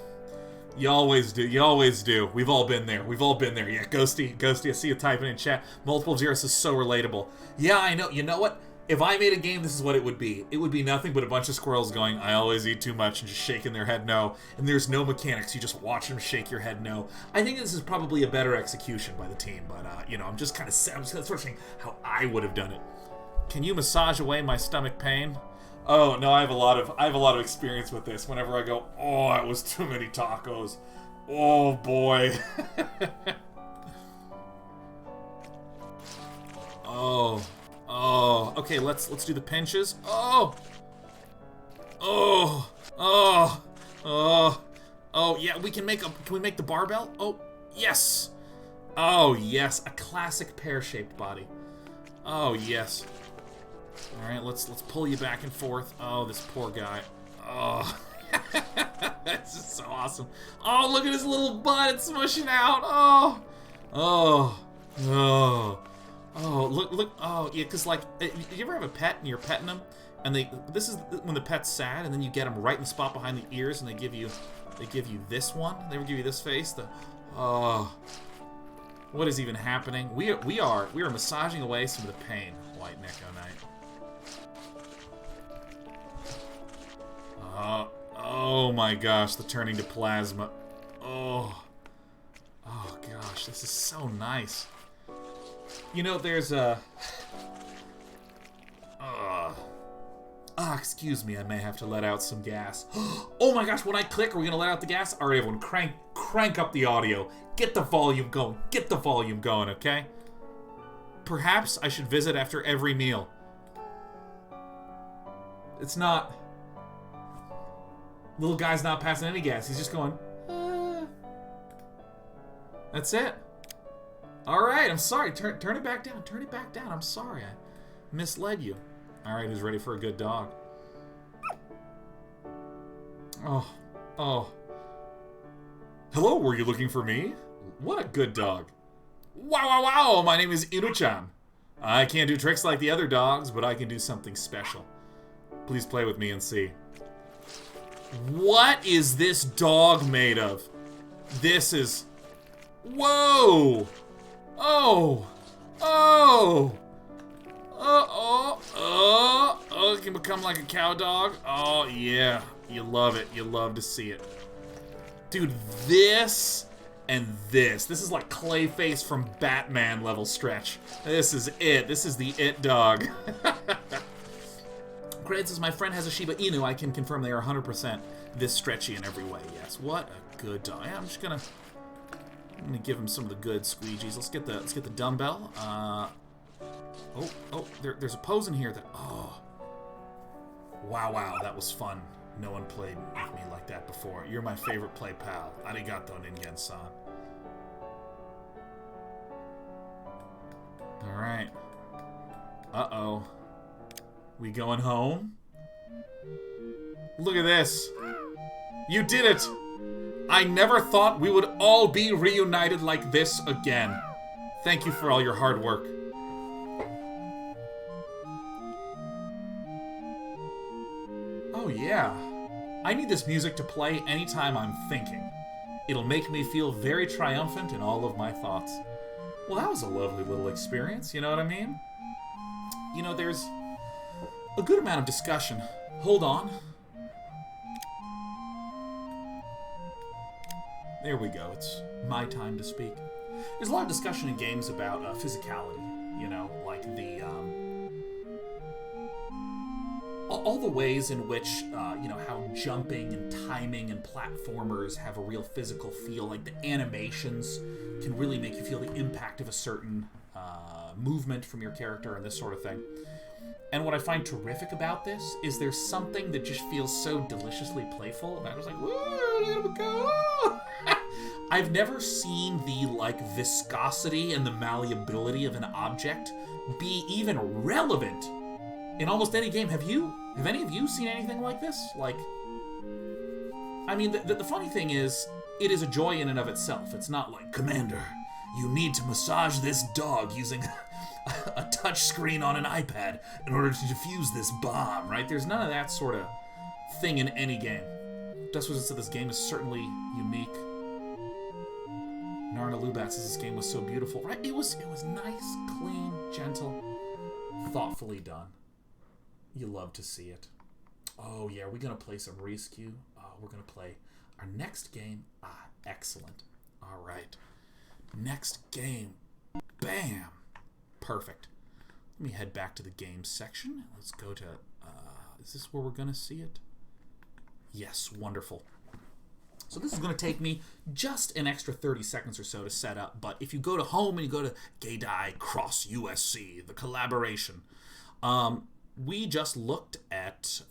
Speaker 1: You always do. You always do. We've all been there. We've all been there. Yeah, Ghosty, I see you typing in chat. Multiple zeros is so relatable. Yeah, I know. You know what? If I made a game, this is what it would be. It would be nothing but a bunch of squirrels going, I always eat too much, and just shaking their head no. And there's no mechanics. You just watch them shake your head no. I think this is probably a better execution by the team, but, you know, I'm just kind of sort of saying how I would have done it. Can you massage away my stomach pain? Oh, no, I have a lot of experience with this. Whenever I go, oh, that was too many tacos. Oh, boy. Oh. Oh, okay, let's do the pinches. Oh! Oh! Oh! Oh! Oh, yeah, can we make the barbell? Oh, yes! Oh, yes, a classic pear-shaped body. Oh, yes. Alright, let's pull you back and forth. Oh, this poor guy. Oh. This is so awesome. Oh, look at his little butt, it's smushing out. Oh! Oh! Oh! Oh, look, oh, yeah, because, like, you ever have a pet and you're petting them, and this is when the pet's sad, and then you get them right in the spot behind the ears, and they give you this one? They ever give you this face? Oh, what is even happening? We are massaging away some of the pain, White Neko Knight. Oh my gosh, the turning to plasma. Oh gosh, this is so nice. You know, there's a... excuse me, I may have to let out some gas. Oh my gosh, when I click, are we gonna let out the gas? Alright, everyone, crank up the audio. Get the volume going. Get the volume going, okay? Perhaps I should visit after every meal. It's not... Little guy's not passing any gas. He's just going... That's it. Alright, I'm sorry. Turn it back down. Turn it back down. I'm sorry. I misled you. Alright, who's ready for a good dog? Oh. Hello, were you looking for me? What a good dog. Wow, my name is Inu-chan. I can't do tricks like the other dogs, but I can do something special. Please play with me and see. What is this dog made of? This is... Whoa! Oh, it can become like a cow dog. Oh, yeah. You love it. You love to see it. Dude, this and this. This is like Clayface from Batman level stretch. This is it. This is the it dog. Cradle says, my friend has a Shiba Inu. I can confirm they are 100% this stretchy in every way. Yes, what a good dog. Yeah, I'm gonna give him some of the good squeegees. Let's get the dumbbell. There's a pose in here that wow, that was fun. No one played with me like that before. You're my favorite play pal. Arigato ningen-san. Alright. Uh-oh. We going home? Look at this. You did it! I never thought we would all be reunited like this again. Thank you for all your hard work. Oh, yeah. I need this music to play anytime I'm thinking. It'll make me feel very triumphant in all of my thoughts. Well, that was a lovely little experience, you know what I mean? You know, there's a good amount of discussion. Hold on. There we go. It's my time to speak. There's a lot of discussion in games about physicality, you know, like the all the ways in which, you know, how jumping and timing and platformers have a real physical feel. Like the animations can really make you feel the impact of a certain movement from your character and this sort of thing. And what I find terrific about this is there's something that just feels so deliciously playful about it. It's like, whoa, look at him go! I've never seen the, like, viscosity and the malleability of an object be even relevant in almost any game. Have any of you seen anything like this? Like, I mean, the funny thing is, it is a joy in and of itself. It's not like, Commander, you need to massage this dog using a touch screen on an iPad in order to defuse this bomb, right? There's none of that sort of thing in any game. Dust Wizard said this game is certainly unique. Narna Lubat says this game was so beautiful, right? It was nice, clean, gentle, thoughtfully done. You love to see it. Oh yeah, are we gonna play some Rescue? Oh, we're gonna play our next game. Ah, excellent. All right, next game. Bam. Perfect. Let me head back to the games section. Let's go to, is this where we're going to see it? Yes, wonderful. So this is going to take me just an extra 30 seconds or so to set up, but if you go to home and you go to GEIDAI Cross USC, the collaboration, we just looked at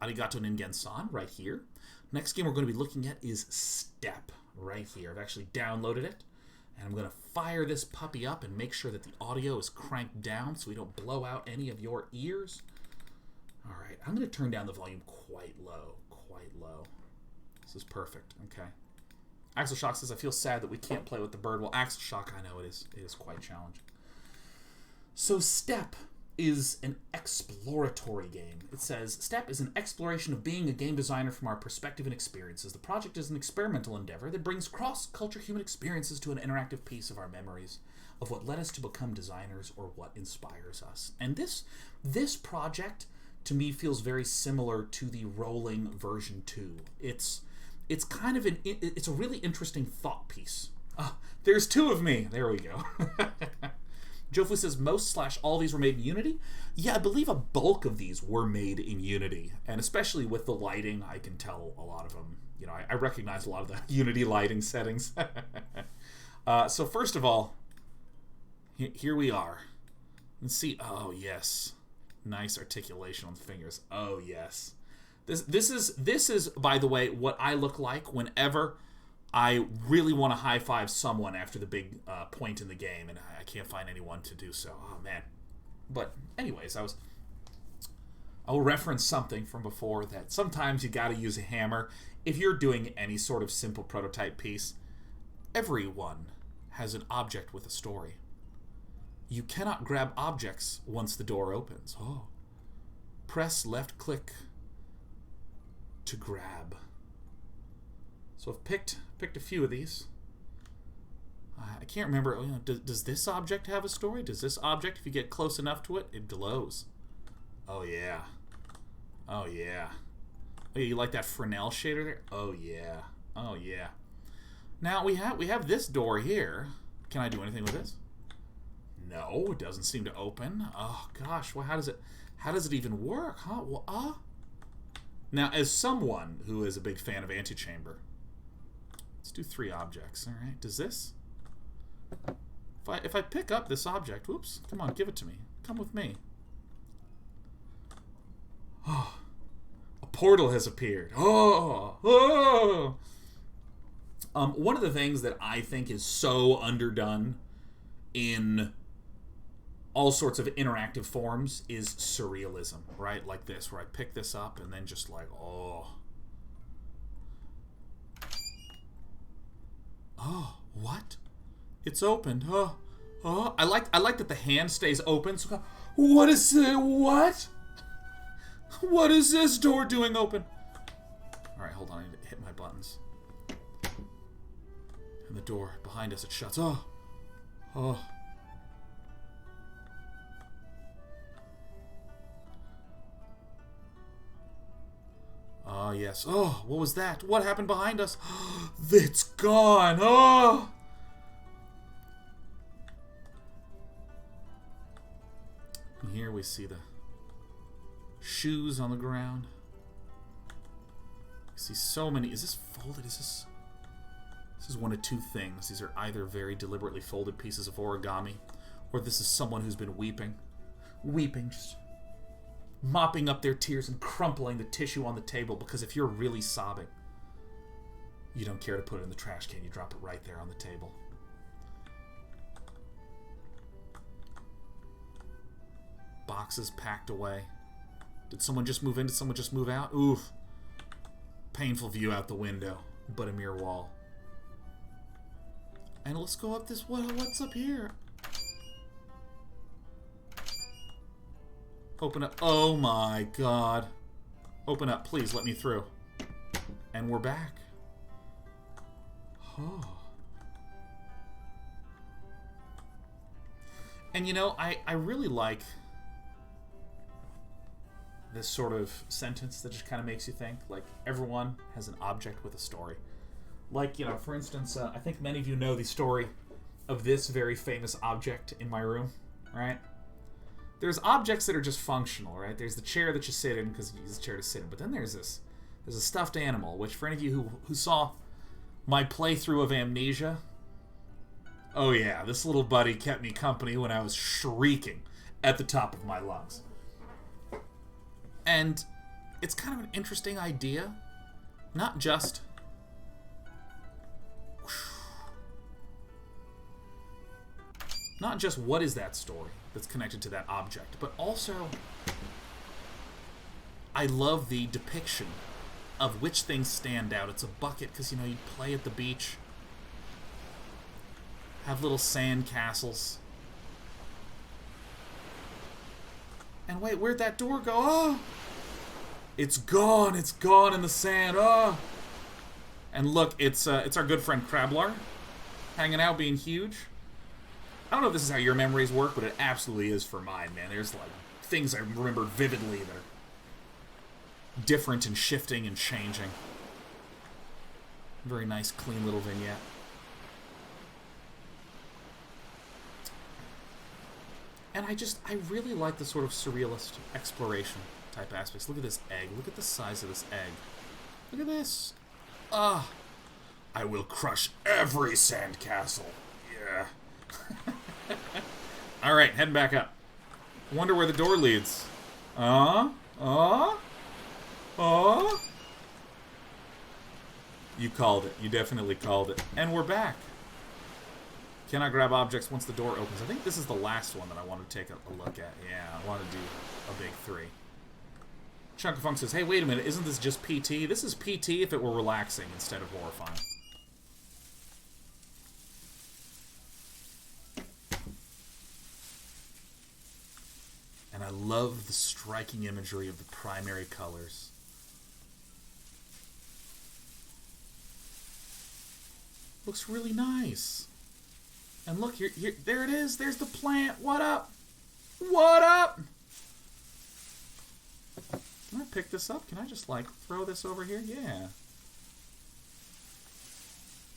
Speaker 1: Arigato Ningen-san right here. Next game we're going to be looking at is Step right here. I've actually downloaded it. And I'm going to fire this puppy up and make sure that the audio is cranked down so we don't blow out any of your ears. All right, I'm going to turn down the volume quite low, quite low. This is perfect, okay. Axel Shock says, I feel sad that we can't play with the bird. Well, Axel Shock, I know it is quite challenging. So Step is an exploratory game. It says, Step is an exploration of being a game designer from our perspective and experiences. The project is an experimental endeavor that brings cross-culture human experiences to an interactive piece of our memories, of what led us to become designers or what inspires us. And this project, to me, feels very similar to the Rolling version 2. It's kind of it's a really interesting thought piece. There's two of me. There we go. Jofu says most/all these were made in Unity. Yeah, I believe a bulk of these were made in Unity, and especially with the lighting, I can tell a lot of them. You know, I recognize a lot of the Unity lighting settings. So first of all, here we are. You can see. Oh yes, nice articulation on the fingers. Oh yes, this is by the way what I look like whenever I really want to high-five someone after the big point in the game, and I can't find anyone to do so. Oh, man. But anyways, I will reference something from before that sometimes you got to use a hammer. If you're doing any sort of simple prototype piece, everyone has an object with a story. You cannot grab objects once the door opens. Oh. Press left click to grab. So I've picked a few of these. I can't remember. You know, does this object have a story? Does this object, if you get close enough to it, it glows? Oh yeah. Oh yeah. Oh, you like that Fresnel shader there? Oh yeah. Oh yeah. Now we have this door here. Can I do anything with this? No, it doesn't seem to open. Oh gosh. Well, how does it even work? Huh? Well, Now, as someone who is a big fan of Antechamber, let's do 3 objects. All right. Does this? If I pick up this object, whoops! Come on, give it to me. Come with me. Oh, a portal has appeared. Oh. One of the things that I think is so underdone in all sorts of interactive forms is surrealism, right? Like this, where I pick this up and then just like, oh, what? It's opened. Oh. I like that the hand stays open. So, what is it? What? What is this door doing open? Alright, hold on. I need to hit my buttons. And the door behind us, it shuts. Oh. Oh. Ah, yes. Oh, what was that? What happened behind us? It's gone. Oh. And here we see the shoes on the ground. We see so many. Is this folded? This is one of two things. These are either very deliberately folded pieces of origami, or this is someone who's been weeping. Weeping, just mopping up their tears and crumpling the tissue on the table, because if you're really sobbing, you don't care to put it in the trash can. You drop it right there on the table. Boxes packed away. Did someone just move in? Did someone just move out? Oof. Painful view out the window, but a mere wall. And let's go up this... What's up here? Open up. Oh my god. Open up, please. Let me through. And we're back. Oh. And you know, I really like this sort of sentence that just kind of makes you think. Like, everyone has an object with a story. Like, you know, for instance, I think many of you know the story of this very famous object in my room, right? There's objects that are just functional, right? There's the chair that you sit in because you use the chair to sit in. But then there's a stuffed animal, which for any of you who saw my playthrough of Amnesia, oh yeah, this little buddy kept me company when I was shrieking at the top of my lungs. And it's kind of an interesting idea, not just what is that story that's connected to that object, but also I love the depiction of which things stand out. It's a bucket because, you know, you play at the beach, have little sand castles. And wait, where'd that door go? Oh! It's gone. It's gone in the sand. Oh! And look, it's our good friend Cradle hanging out, being huge. I don't know if this is how your memories work, but it absolutely is for mine, man. There's, like, things I remember vividly that are different and shifting and changing. Very nice, clean little vignette. And I really like the sort of surrealist exploration type aspects. Look at this egg. Look at the size of this egg. Look at this. Ah, I will crush every sandcastle. Yeah. Alright, heading back up. Wonder where the door leads. You called it. You definitely called it. And we're back. Cannot grab objects once the door opens. I think this is the last one that I want to take a look at. Yeah, I want to do a big 3. Chunk of Funk says, hey, wait a minute, isn't this just PT? This is PT if it were relaxing instead of horrifying. And I love the striking imagery of the primary colors. Looks really nice. And look, here, there it is. There's the plant. What up? What up? Can I pick this up? Can I just, like, throw this over here? Yeah.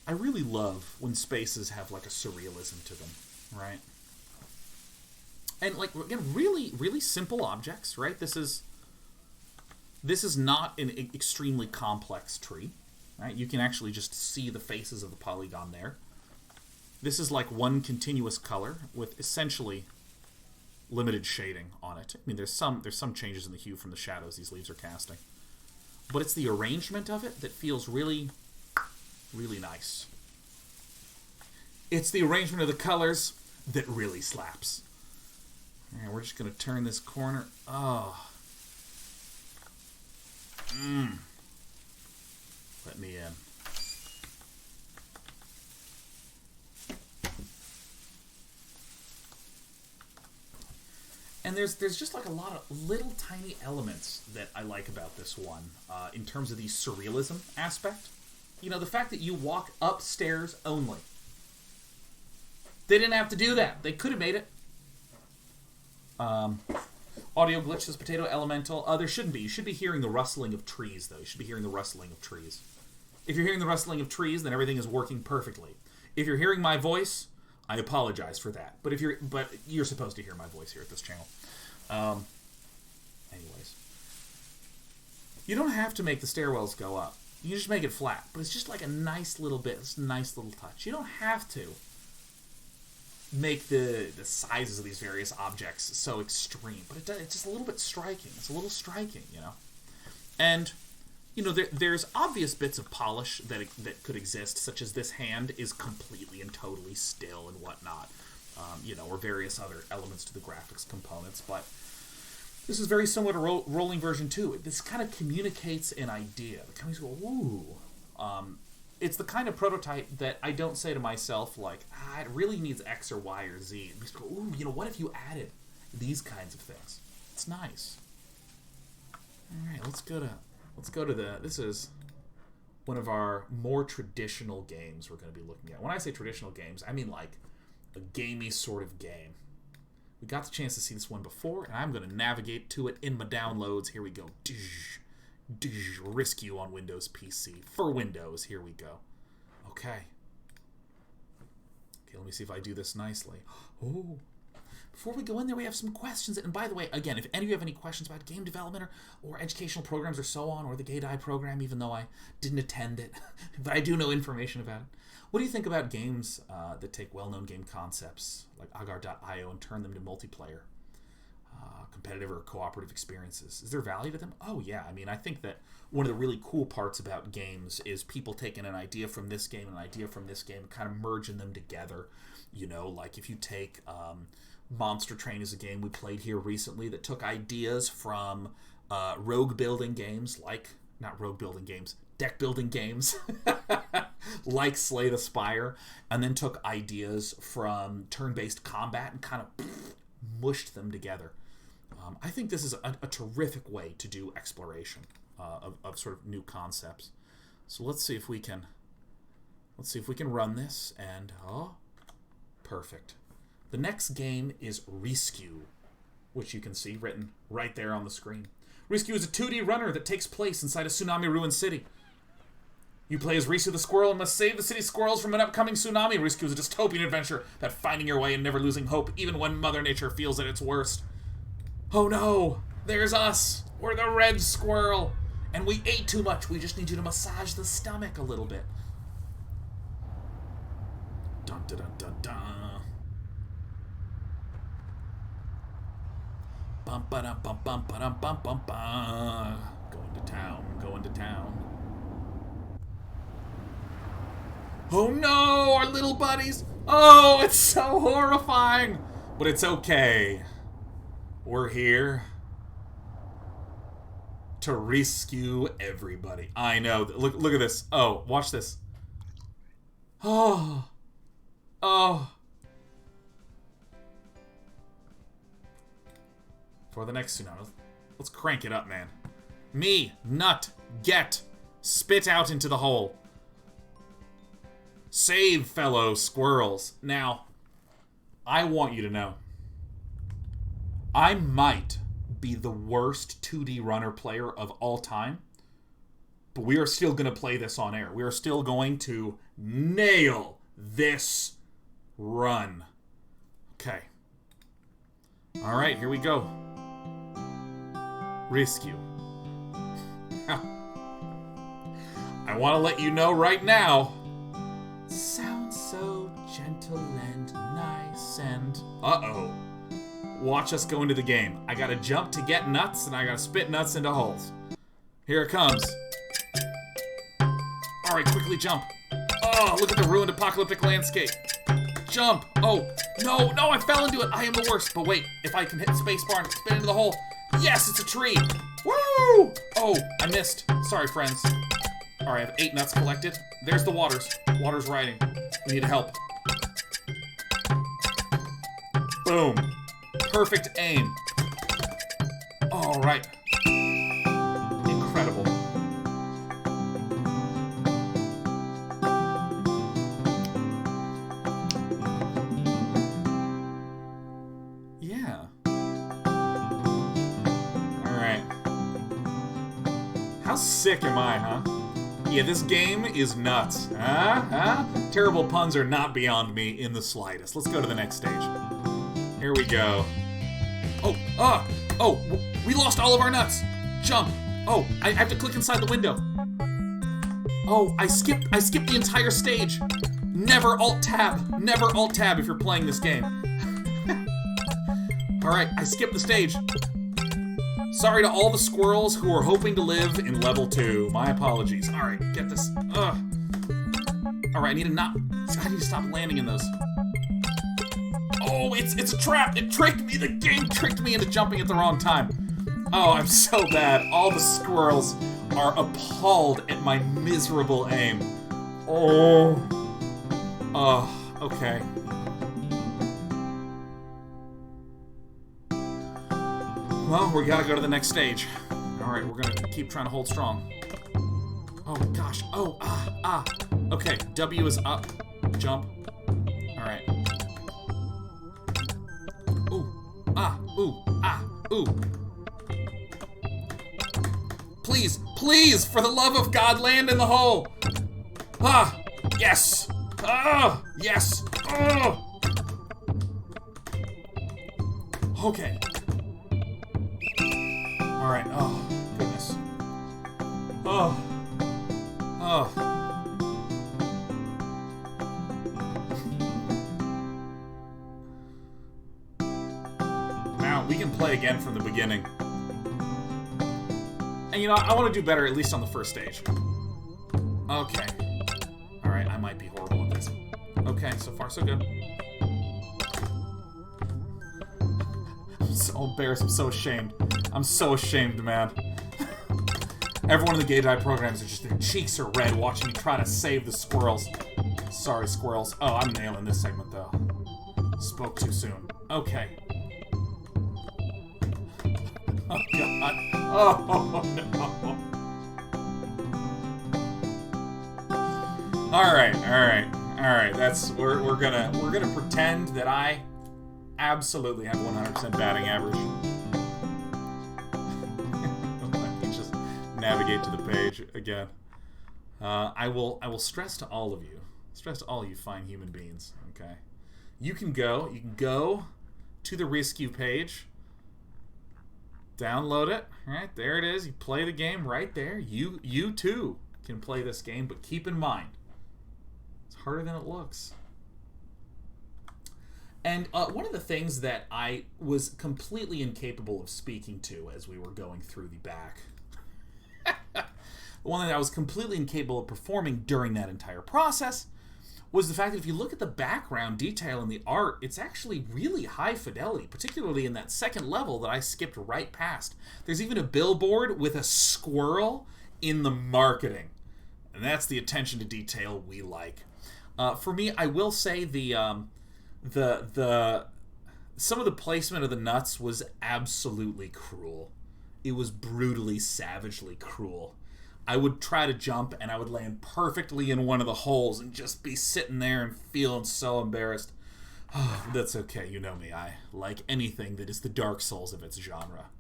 Speaker 1: I really love when spaces have, like, a surrealism to them, right? And, like, again, really, really simple objects, right? This is not an extremely complex tree, right? You can actually just see the faces of the polygon there. This is like one continuous color with essentially limited shading on it. I mean, there's some changes in the hue from the shadows these leaves are casting. But it's the arrangement of it that feels really, really nice. It's the arrangement of the colors that really slaps. Alright, we're just going to turn this corner. Oh. Let me in. And there's just like a lot of little tiny elements that I like about this one in terms of the surrealism aspect. You know, the fact that you walk upstairs only. They didn't have to do that. They could have made it. Audio glitch, says Potato Elemental. There shouldn't be. You should be hearing the rustling of trees, though. You should be hearing the rustling of trees. If you're hearing the rustling of trees, then everything is working perfectly. If you're hearing my voice, I apologize for that. But you're supposed to hear my voice here at this channel. Anyways. You don't have to make the stairwells go up. You just make it flat. But it's just like a nice little bit. It's a nice little touch. You don't have to make the sizes of these various objects so extreme. But it's just a little bit striking. It's a little striking, you know. And, you know, there's obvious bits of polish that could exist, such as this hand is completely and totally still and whatnot. You know, or various other elements to the graphics components. But this is very similar to Rolling Version 2. This kind of communicates an idea. The companies go, ooh. It's the kind of prototype that I don't say to myself, like, it really needs X or Y or Z. I just go, ooh, you know, what if you added these kinds of things? It's nice. All right, let's go to this is one of our more traditional games we're going to be looking at. When I say traditional games, I mean like a gamey sort of game. We got the chance to see this one before, and I'm going to navigate to it in my downloads. Here we go. Rescue on Windows PC. For Windows, here we go. Okay, let me see if I do this nicely. Oh. Before we go in there, we have some questions. And by the way, again, if any of you have any questions about game development or educational programs or so on, or the GEIDAI program, even though I didn't attend it, but I do know information about it. What do you think about games that take well-known game concepts like Agar.io and turn them to multiplayer, competitive or cooperative experiences? Is there value to them? Oh, yeah. I mean, I think that one of the really cool parts about games is people taking an idea from this game and an idea from this game and kind of merging them together. You know, like if you take Monster Train is a game we played here recently that took ideas from rogue building games like, not rogue building games, deck building games like Slay the Spire, and then took ideas from turn-based combat and kind of mushed them together. I think this is a terrific way to do exploration of sort of new concepts. So let's see if we can run this, and perfect. The next game is Rescue, which you can see written right there on the screen. Rescue is a 2D runner that takes place inside a tsunami-ruined city. You play as Risu the squirrel and must save the city's squirrels from an upcoming tsunami. Rescue is a dystopian adventure about finding your way and never losing hope, even when Mother Nature feels at its worst. Oh no, there's us. We're the red squirrel. And we ate too much. We just need you to massage the stomach a little bit. Dun dun dun dun dun. Bum ba dum bum bum ba dum bum bum bum. Going to town. Oh no, our little buddies. Oh, it's so horrifying. But it's okay. We're here to rescue everybody. I know. Look at this. Oh, watch this. Oh. For the next tsunami, let's crank it up, man. Me, nut, get, spit out into the hole. Save, fellow squirrels. Now, I want you to know, I might be the worst 2D runner player of all time, but we are still going to play this on air. We are still going to nail this run. Okay. All right, here we go. Rescue. I want to let you know right now, sounds so gentle and nice and... Uh-oh. Watch us go into the game. I gotta jump to get nuts, and I gotta spit nuts into holes. Here it comes. Alright, quickly jump. Oh, look at the ruined apocalyptic landscape. Jump. Oh, no, I fell into it. I am the worst. But wait, if I can hit spacebar and spit into the hole. Yes, it's a tree. Woo! Oh, I missed. Sorry, friends. Alright, I have 8 nuts collected. There's the waters. Water's riding. We need help. Boom. Perfect aim. All right. Incredible. Yeah. All right. How sick am I, huh? Yeah, this game is nuts. Terrible puns are not beyond me in the slightest. Let's go to the next stage. Here we go. Oh, we lost all of our nuts. Jump. Oh, I have to click inside the window. Oh, I skipped the entire stage. Never Alt-Tab. Never Alt-Tab if you're playing this game. Alright, I skipped the stage. Sorry to all the squirrels who are hoping to live in level 2. My apologies. Alright, get this. Alright, I need to stop landing in those. Oh, it's a trap! It tricked me! The game tricked me into jumping at the wrong time. Oh, I'm so bad. All the squirrels are appalled at my miserable aim. Oh, okay. Well, we gotta go to the next stage. Alright, we're gonna keep trying to hold strong. Oh my gosh. Oh, Okay, W is up. Jump. Alright. Ooh. Please, for the love of God, land in the hole. Yes. Yes. Okay. Alright, goodness. Now, we can play again from the beginning. And I want to do better, at least on the first stage. Okay. Alright, I might be horrible at this. Okay, so far so good. I'm so embarrassed, I'm so ashamed. I'm so ashamed, man. Everyone in the GEIDAI programs are just, their cheeks are red watching me try to save the squirrels. Sorry, squirrels. Oh, I'm nailing this segment, though. Spoke too soon. Okay. Oh, God. Oh, no. Alright. We're gonna pretend that I absolutely have 100% batting average. Let me just navigate to the page again. I will stress to all of you fine human beings, okay? You can go to the rescue page, download it, right? There it is. You play the game right there. You too can play this game, but keep in mind, it's harder than it looks. And one of the things that I was completely incapable of speaking to as we were going through the back, one that I was completely incapable of performing during that entire process, was the fact that if you look at the background detail in the art, it's actually really high fidelity, particularly in that second level that I skipped right past. There's even a billboard with a squirrel in the marketing. And that's the attention to detail we like. For me, I will say some of the placement of the nuts was absolutely cruel. It was brutally, savagely cruel. I would try to jump and I would land perfectly in one of the holes and just be sitting there and feeling so embarrassed. Oh, that's okay, you know me. I like anything that is the Dark Souls of its genre.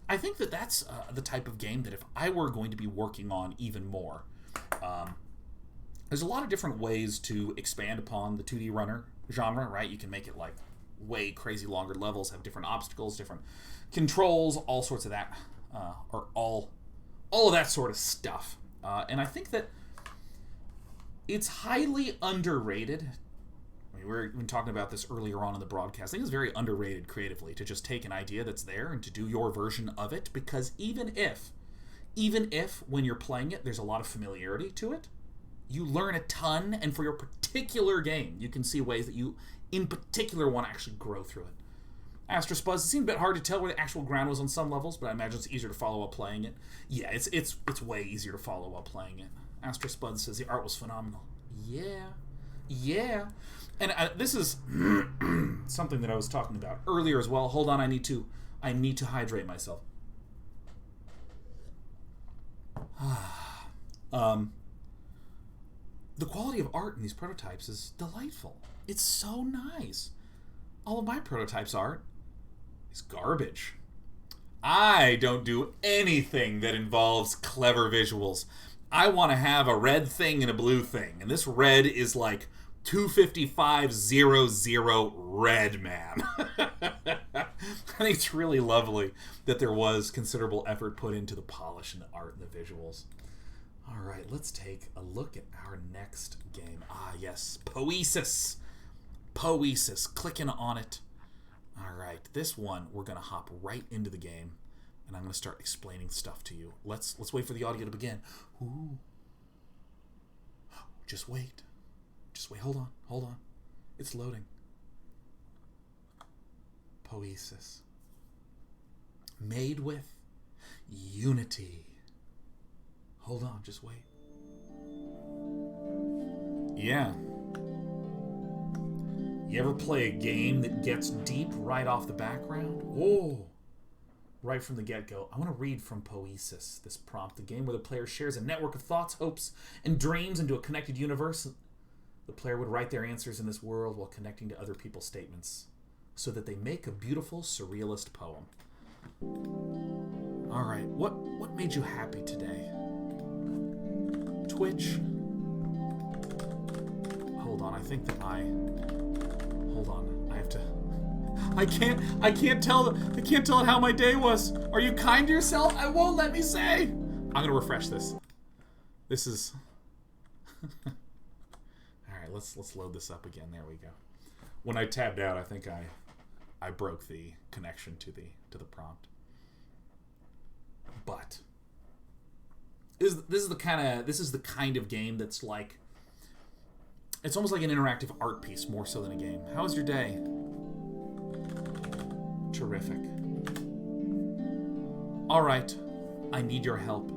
Speaker 1: I think that that's the type of game that if I were going to be working on even more, there's a lot of different ways to expand upon the 2D runner genre, right? You can make it like way crazy longer levels, have different obstacles, different controls, all sorts of that. Or all of that sort of stuff. And I think that it's highly underrated. I mean, we've been talking about this earlier on in the broadcast. I think it's very underrated creatively to just take an idea that's there and to do your version of it, because even if when you're playing it, there's a lot of familiarity to it, you learn a ton, and for your particular game, you can see ways that you, in particular, want to actually grow through it. Astro Spuds, it seemed a bit hard to tell where the actual ground was on some levels, but I imagine it's easier to follow while playing it. Yeah, it's way easier to follow while playing it. Astro Spuds says the art was phenomenal. Yeah. And this is something that I was talking about earlier as well. Hold on, I need to I need to hydrate myself. The quality of art in these prototypes is delightful. It's so nice. All of my prototypes art is garbage. I don't do anything that involves clever visuals. I want to have a red thing and a blue thing. And this red is like 25500 red, man. I think it's really lovely that there was considerable effort put into the polish and the art and the visuals. All right, let's take a look at our next game. Ah, yes, Poesis. Poesis, clicking on it. All right, this one, we're going to hop right into the game, and I'm going to start explaining stuff to you. Let's wait for the audio to begin. Ooh. Just wait. Just wait. Hold on. It's loading. Poesis. Made with unity. Hold on, just wait. Yeah. You ever play a game that gets deep right off the background? Whoa. Right from the get-go. I want to read from Poesis, this prompt, the game where the player shares a network of thoughts, hopes, and dreams into a connected universe. The player would write their answers in this world while connecting to other people's statements so that they make a beautiful, surrealist poem. All right, what made you happy today? Twitch. Hold on, I think that hold on, I have to... I can't tell it how my day was. Are you kind to yourself? I won't let me say. I'm gonna refresh this. This is... Alright, let's load this up again. There we go. When I tabbed out, I think I broke the connection to the prompt. But this is the kind of game that's like, it's almost like an interactive art piece more so than a game. How was your day? Terrific. All right, I need your help.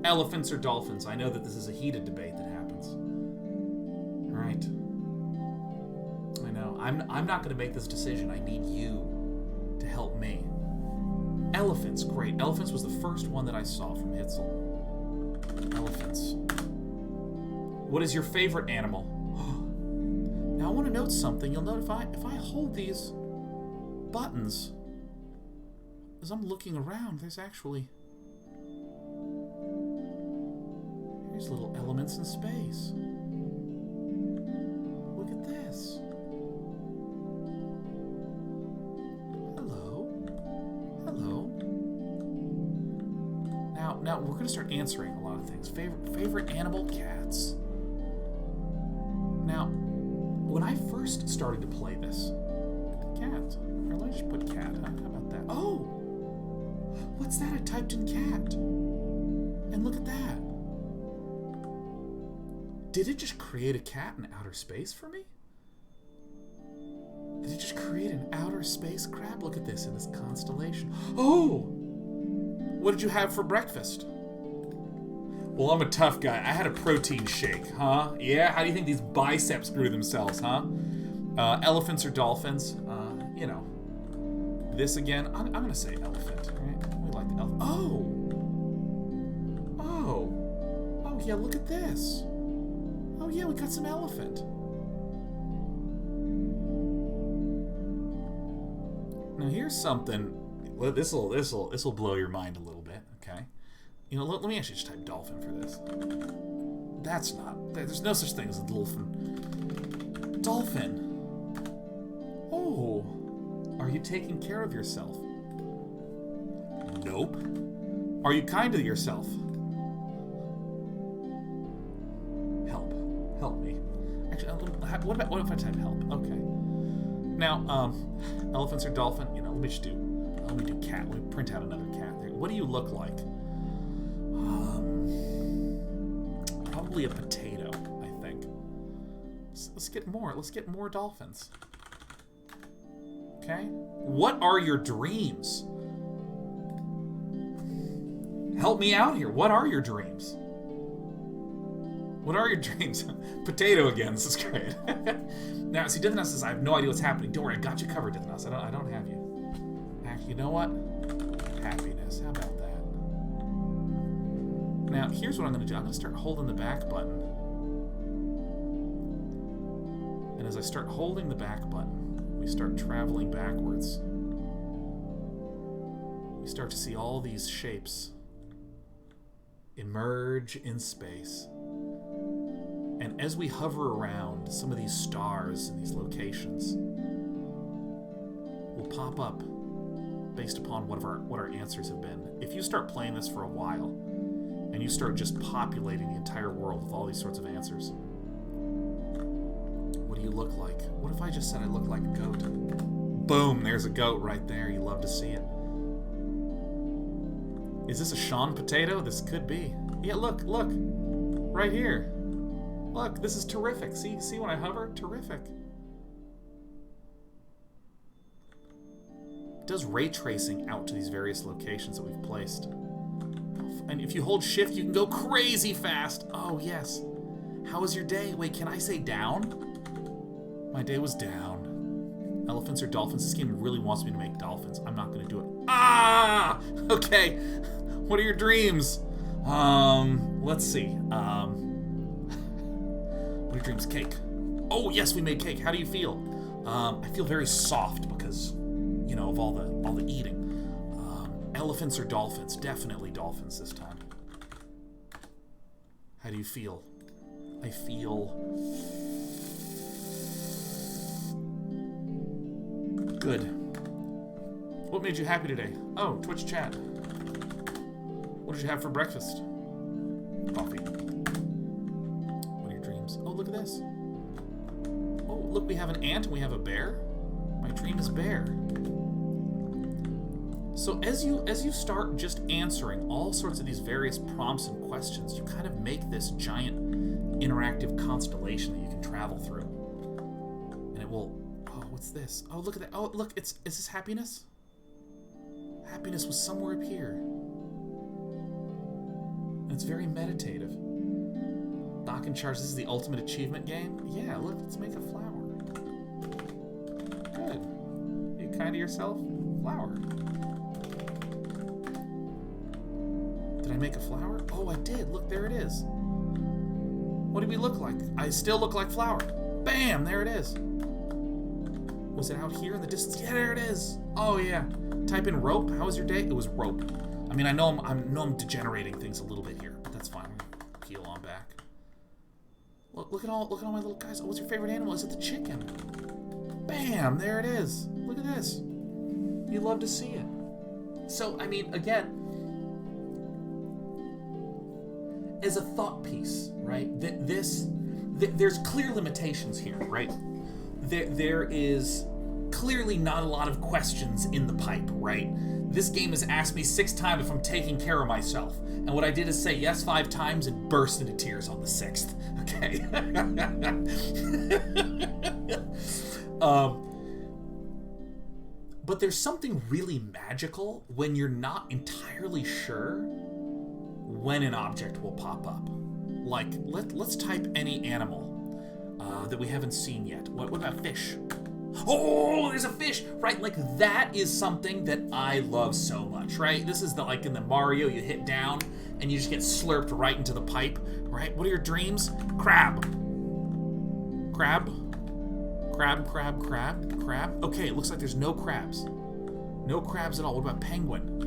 Speaker 1: Elephants or dolphins? I know that this is a heated debate that happens. All right. I know. I'm not going to make this decision. I need you to help me. Elephants, great. Elephants was the first one that I saw from Hitzel. Elephants. What is your favorite animal? Now I want to note something. You'll note if I hold these buttons, as I'm looking around, there's little elements in space. Look at this. Now we're going to start answering a lot of things. Favorite animal? Cats. Now, when I first started to play this, cat. Or let me just put cat. How about that? Oh! What's that? I typed in cat. And look at that. Did it just create a cat in outer space for me? Did it just create an outer space crab? Look at this in this constellation. Oh! What did you have for breakfast? Well, I'm a tough guy. I had a protein shake, huh? Yeah? How do you think these biceps grew themselves, huh? Elephants or dolphins? You know. This again, I'm going to say elephant, right? We like the elephant. Oh! Yeah, look at this. Oh, yeah, we got some elephant. Now, here's something. This will blow your mind a little bit, okay? You know, let me actually just type dolphin for this. That's not... There's no such thing as a dolphin. Dolphin. Oh. Are you taking care of yourself? Nope. Are you kind to yourself? Help. Help me. Actually, what if I type help? Okay. Now, elephants or dolphin? You know, let me do cat. Let me print out another cat there. What do you look like? Probably a potato, I think. Let's get more dolphins. Okay? What are your dreams? Help me out here. What are your dreams? What are your dreams? Potato again. This is great. Now, see, Dithnos says, I have no idea what's happening. Don't worry, I got you covered, Dithnos. I don't have you. You know what? Happiness. How about that? Now, here's what I'm going to do. I'm going to start holding the back button. And as I start holding the back button, we start traveling backwards. We start to see all these shapes emerge in space. And as we hover around some of these stars and these locations, will pop up based upon what our answers have been. If you start playing this for a while, and you start just populating the entire world with all these sorts of answers, what do you look like? What if I just said I look like a goat? Boom, there's a goat right there. You love to see it. Is this a Sean potato? This could be. Yeah, look. Right here. Look, this is terrific. See when I hover? Terrific. It does ray tracing out to these various locations that we've placed. And if you hold shift, you can go crazy fast. Oh, yes. How was your day? Wait, can I say down? My day was down. Elephants or dolphins? This game really wants me to make dolphins. I'm not going to do it. Ah! Okay. What are your dreams? Let's see. What are your dreams? Cake. Oh, yes, we made cake. How do you feel? I feel very soft because, you know, of all the eating. Elephants or dolphins? Definitely dolphins this time. How do you feel? I feel good. What made you happy today? Oh, Twitch chat. What did you have for breakfast? Coffee. What are your dreams? Oh, look at this. Oh, look, we have an ant and we have a bear. My dream is bear. So as you start just answering all sorts of these various prompts and questions, you kind of make this giant interactive constellation that you can travel through. And it will... Oh, what's this? Oh, look at that. Oh, look, is this happiness? Happiness was somewhere up here. And it's very meditative. Dock and charge. This is the ultimate achievement game? Yeah, look, let's make a flower. Good. Are you kind to yourself? Flower. Did I make a flower? Oh, I did. Look, there it is. What do we look like? I still look like flower. Bam! There it is. Was it out here in the distance? Yeah, there it is. Oh, yeah. Type in rope. How was your day? It was rope. I mean, I know I'm degenerating things a little bit here, but that's fine. I'm gonna peel on back. Look at all my little guys. Oh, what's your favorite animal? Is it the chicken? Bam! There it is. Look at this. You love to see it. So, I mean, again, as a thought piece, right? There's clear limitations here, right? There is clearly not a lot of questions in the pipe, right? This game has asked me 6 times if I'm taking care of myself, and what I did is say yes 5 times and burst into tears on the 6th. Okay. But there's something really magical when you're not entirely sure when an object will pop up. Like, let's type any animal that we haven't seen yet. What about fish? Oh, there's a fish! Right, like that is something that I love so much, right? This is like in the Mario, you hit down and you just get slurped right into the pipe, right? What are your dreams? Crab. Crab? Crab? Okay, it looks like there's no crabs. No crabs at all. What about penguin?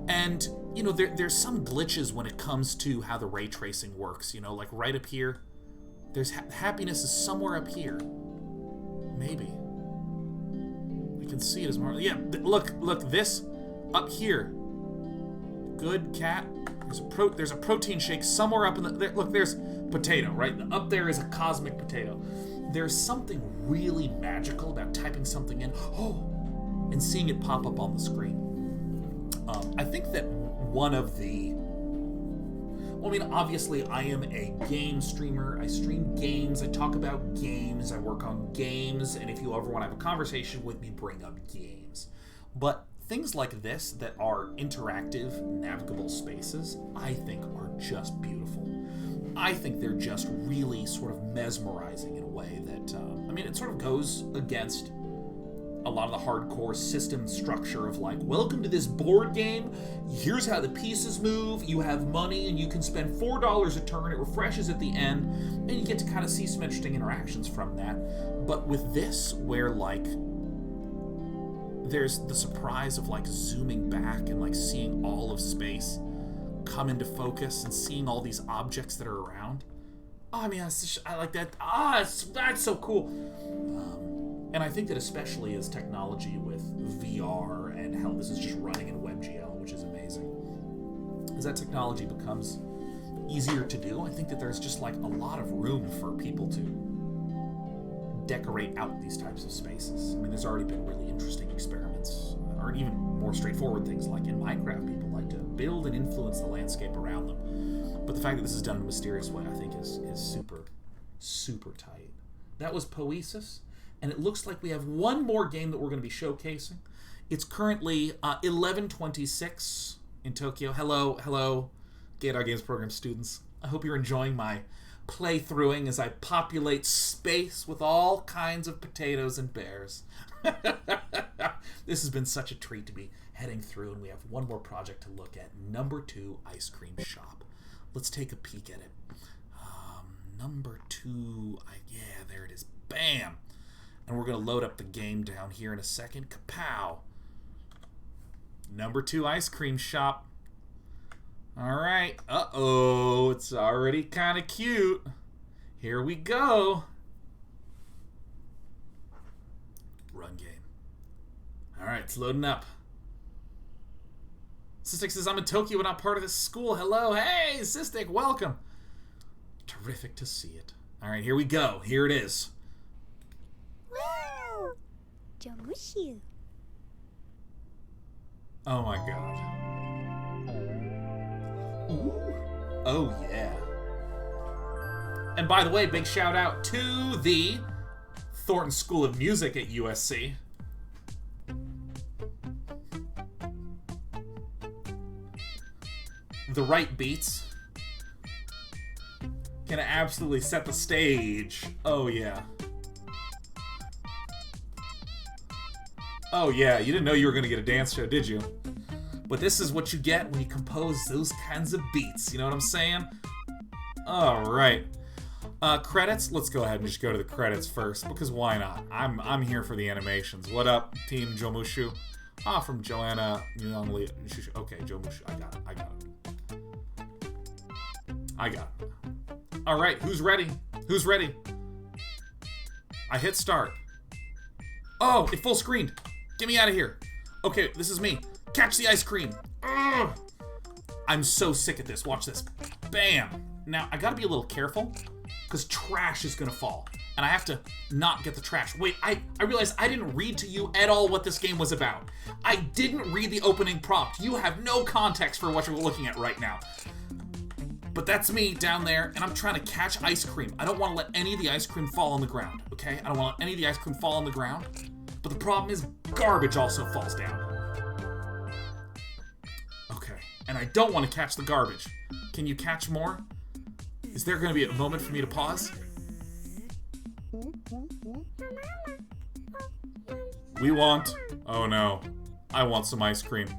Speaker 1: And, you know, there's some glitches when it comes to how the ray tracing works. You know, like right up here, there's happiness is somewhere up here. Maybe. I can see it as more. Yeah, look, this up here. Good cat. There's a protein shake somewhere up in the... Look, there's potato, right? Up there is a cosmic potato. There's something really magical about typing something in, and seeing it pop up on the screen. I think that one of the... Well, I mean, obviously, I am a game streamer. I stream games. I talk about games. I work on games. And if you ever want to have a conversation with me, bring up games. But things like this that are interactive, navigable spaces, I think are just beautiful. I think they're just really sort of mesmerizing in a way that, I mean, it sort of goes against a lot of the hardcore system structure of like, welcome to this board game, here's how the pieces move, you have money and you can spend $4 a turn, it refreshes at the end, and you get to kind of see some interesting interactions from that. But with this, where like there's the surprise of like zooming back and like seeing all of space come into focus and seeing all these objects that are around. Oh, I mean, I like that. That's so cool. And I think that especially as technology with VR and hell, this is just running in WebGL, which is amazing. As that technology becomes easier to do, I think that there's just like a lot of room for people to decorate out these types of spaces. I mean, there's already been really interesting experiments, or even more straightforward things like in Minecraft, people like to build and influence the landscape around them. But the fact that this is done in a mysterious way, I think, is super, super tight. That was Poesis. And it looks like we have one more game that we're going to be showcasing. It's currently 11:26 in Tokyo. Hello, GEIDAI Games Program students. I hope you're enjoying my playthroughing as I populate space with all kinds of potatoes and bears. This has been such a treat to be heading through, and we have one more project to look at. Number 2 Ice Cream Shop. Let's take a peek at it. Number 2, yeah, there it is. Bam! And we're going to load up the game down here in a second. Kapow! Number 2 Ice Cream Shop. Alright. Uh-oh. It's already kind of cute. Here we go. Run game. Alright, it's loading up. Cystic says, I'm in Tokyo but not part of this school. Hello. Hey, Cystic, welcome. Terrific to see it. Alright, here we go. Here it is.
Speaker 2: Wow! Don't miss you.
Speaker 1: Oh my god. Ooh. Oh yeah. And by the way, big shout out to the Thornton School of Music at USC. The right beats gonna absolutely set the stage. Oh yeah. Oh yeah, you didn't know you were gonna get a dance show, did you? But this is what you get when you compose those kinds of beats, you know what I'm saying? Alright. Credits, let's go ahead and just go to the credits first, because why not? I'm here for the animations. What up, Team Jomushu? From Joanna Youngly. Okay, Jomushu, I got it. Alright, who's ready? Who's ready? I hit start. Oh, it full screened. Get me out of here. Okay, this is me. Catch the ice cream. Ugh. I'm so sick at this. Watch this. Bam. Now, I gotta be a little careful, because trash is gonna fall. And I have to not get the trash. Wait, I realized I didn't read to you at all what this game was about. I didn't read the opening prompt. You have no context for what you're looking at right now. But that's me down there, and I'm trying to catch ice cream. I don't want to let any of the ice cream fall on the ground, okay? I don't want to let any of the ice cream fall on the ground. But the problem is, garbage also falls down. Okay, and I don't want to catch the garbage. Can you catch more? Is there going to be a moment for me to pause? We want... Oh no. I want some ice cream.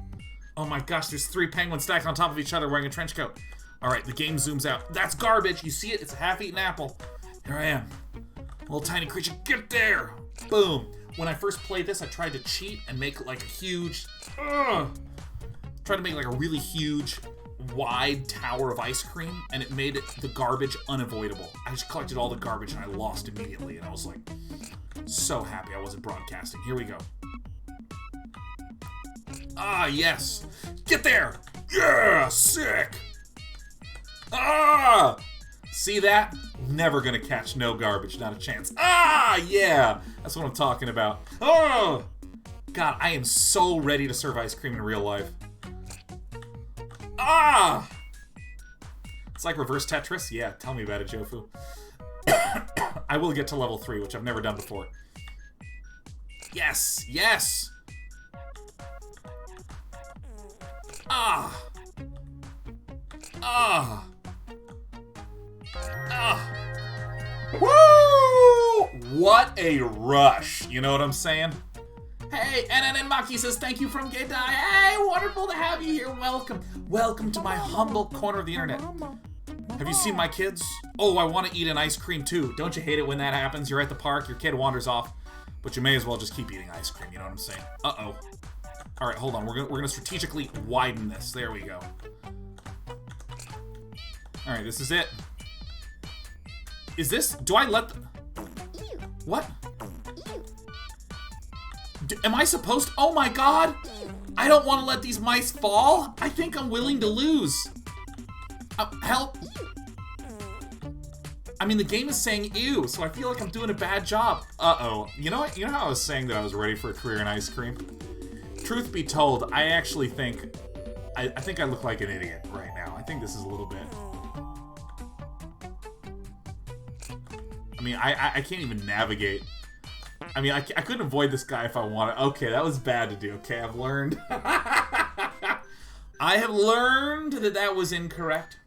Speaker 1: Oh my gosh, there's 3 penguins stacked on top of each other wearing a trench coat. Alright, the game zooms out. That's garbage. You see it? It's a half-eaten apple. Here I am. Little tiny creature. Get there! Boom. When I first played this, I tried to cheat and make like a huge... Tried to make like a really huge, wide tower of ice cream, and it made the garbage unavoidable. I just collected all the garbage and I lost immediately, and I was like, so happy I wasn't broadcasting. Here we go. Ah, yes. Get there! Yeah! Sick! Ah! See that? Never gonna catch no garbage, not a chance. Ah, yeah! That's what I'm talking about. Oh! God, I am so ready to serve ice cream in real life. Ah! It's like reverse Tetris? Yeah, tell me about it, Jofu. I will get to level 3, which I've never done before. Yes! Yes! Ah! Ah! Ah! Woo! What a rush! You know what I'm saying? Hey, and Maki says, thank you from GEIDAI. Hey, wonderful to have you here. Welcome. Welcome to my humble corner of the internet. Have you seen my kids? Oh, I want to eat an ice cream too. Don't you hate it when that happens? You're at the park, your kid wanders off, but you may as well just keep eating ice cream, you know what I'm saying? Uh-oh. All right, hold on. We're gonna strategically widen this. There we go. All right, this is it. Is this... Do I let... What? Am I supposed to... Oh my god! I don't want to let these mice fall. I think I'm willing to lose. Help. I mean, the game is saying ew, so I feel like I'm doing a bad job. Uh-oh. You know what? You know how I was saying that I was ready for a career in ice cream? Truth be told, I actually think... I think I look like an idiot right now. I think this is a little bit... I mean, I can't even navigate. I mean, I couldn't avoid this guy if I wanted. Okay, that was bad to do. Okay, I've learned. I have learned that was incorrect.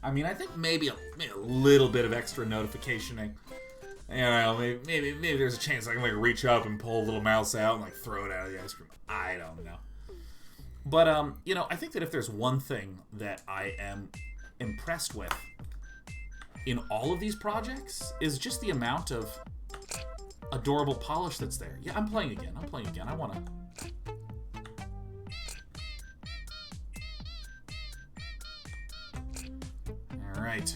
Speaker 1: I mean, I think maybe a little bit of extra notificationing. You know, maybe there's a chance I can like reach up and pull a little mouse out and like throw it out of the ice cream. I don't know. But you know, I think that if there's one thing that I am impressed with in all of these projects is just the amount of adorable polish that's there. Yeah, I'm playing again. I want to... All right.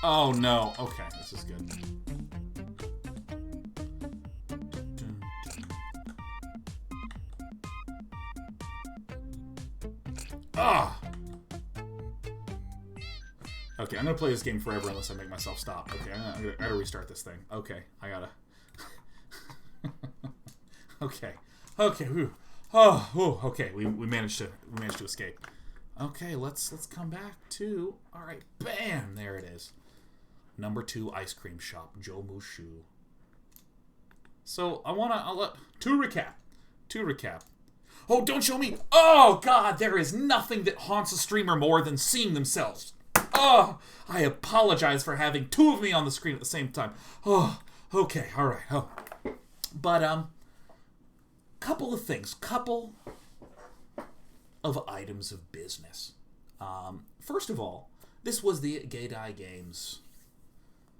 Speaker 1: Oh, no. Okay, this is good. Ah! Okay, I'm gonna play this game forever unless I make myself stop. Okay, I gotta restart this thing. Okay, I gotta... okay. Whew. Oh, okay. We managed to escape. Okay, let's come back to... Alright, bam! There it is. Number 2 ice cream shop, Jomushu. So, To recap. Oh, don't show me! Oh, God, there is nothing that haunts a streamer more than seeing themselves. Oh, I apologize for having 2 of me on the screen at the same time. Oh, okay, alright. Oh. But, couple of things. Couple of items of business. First of all, this was the GEIDAI Games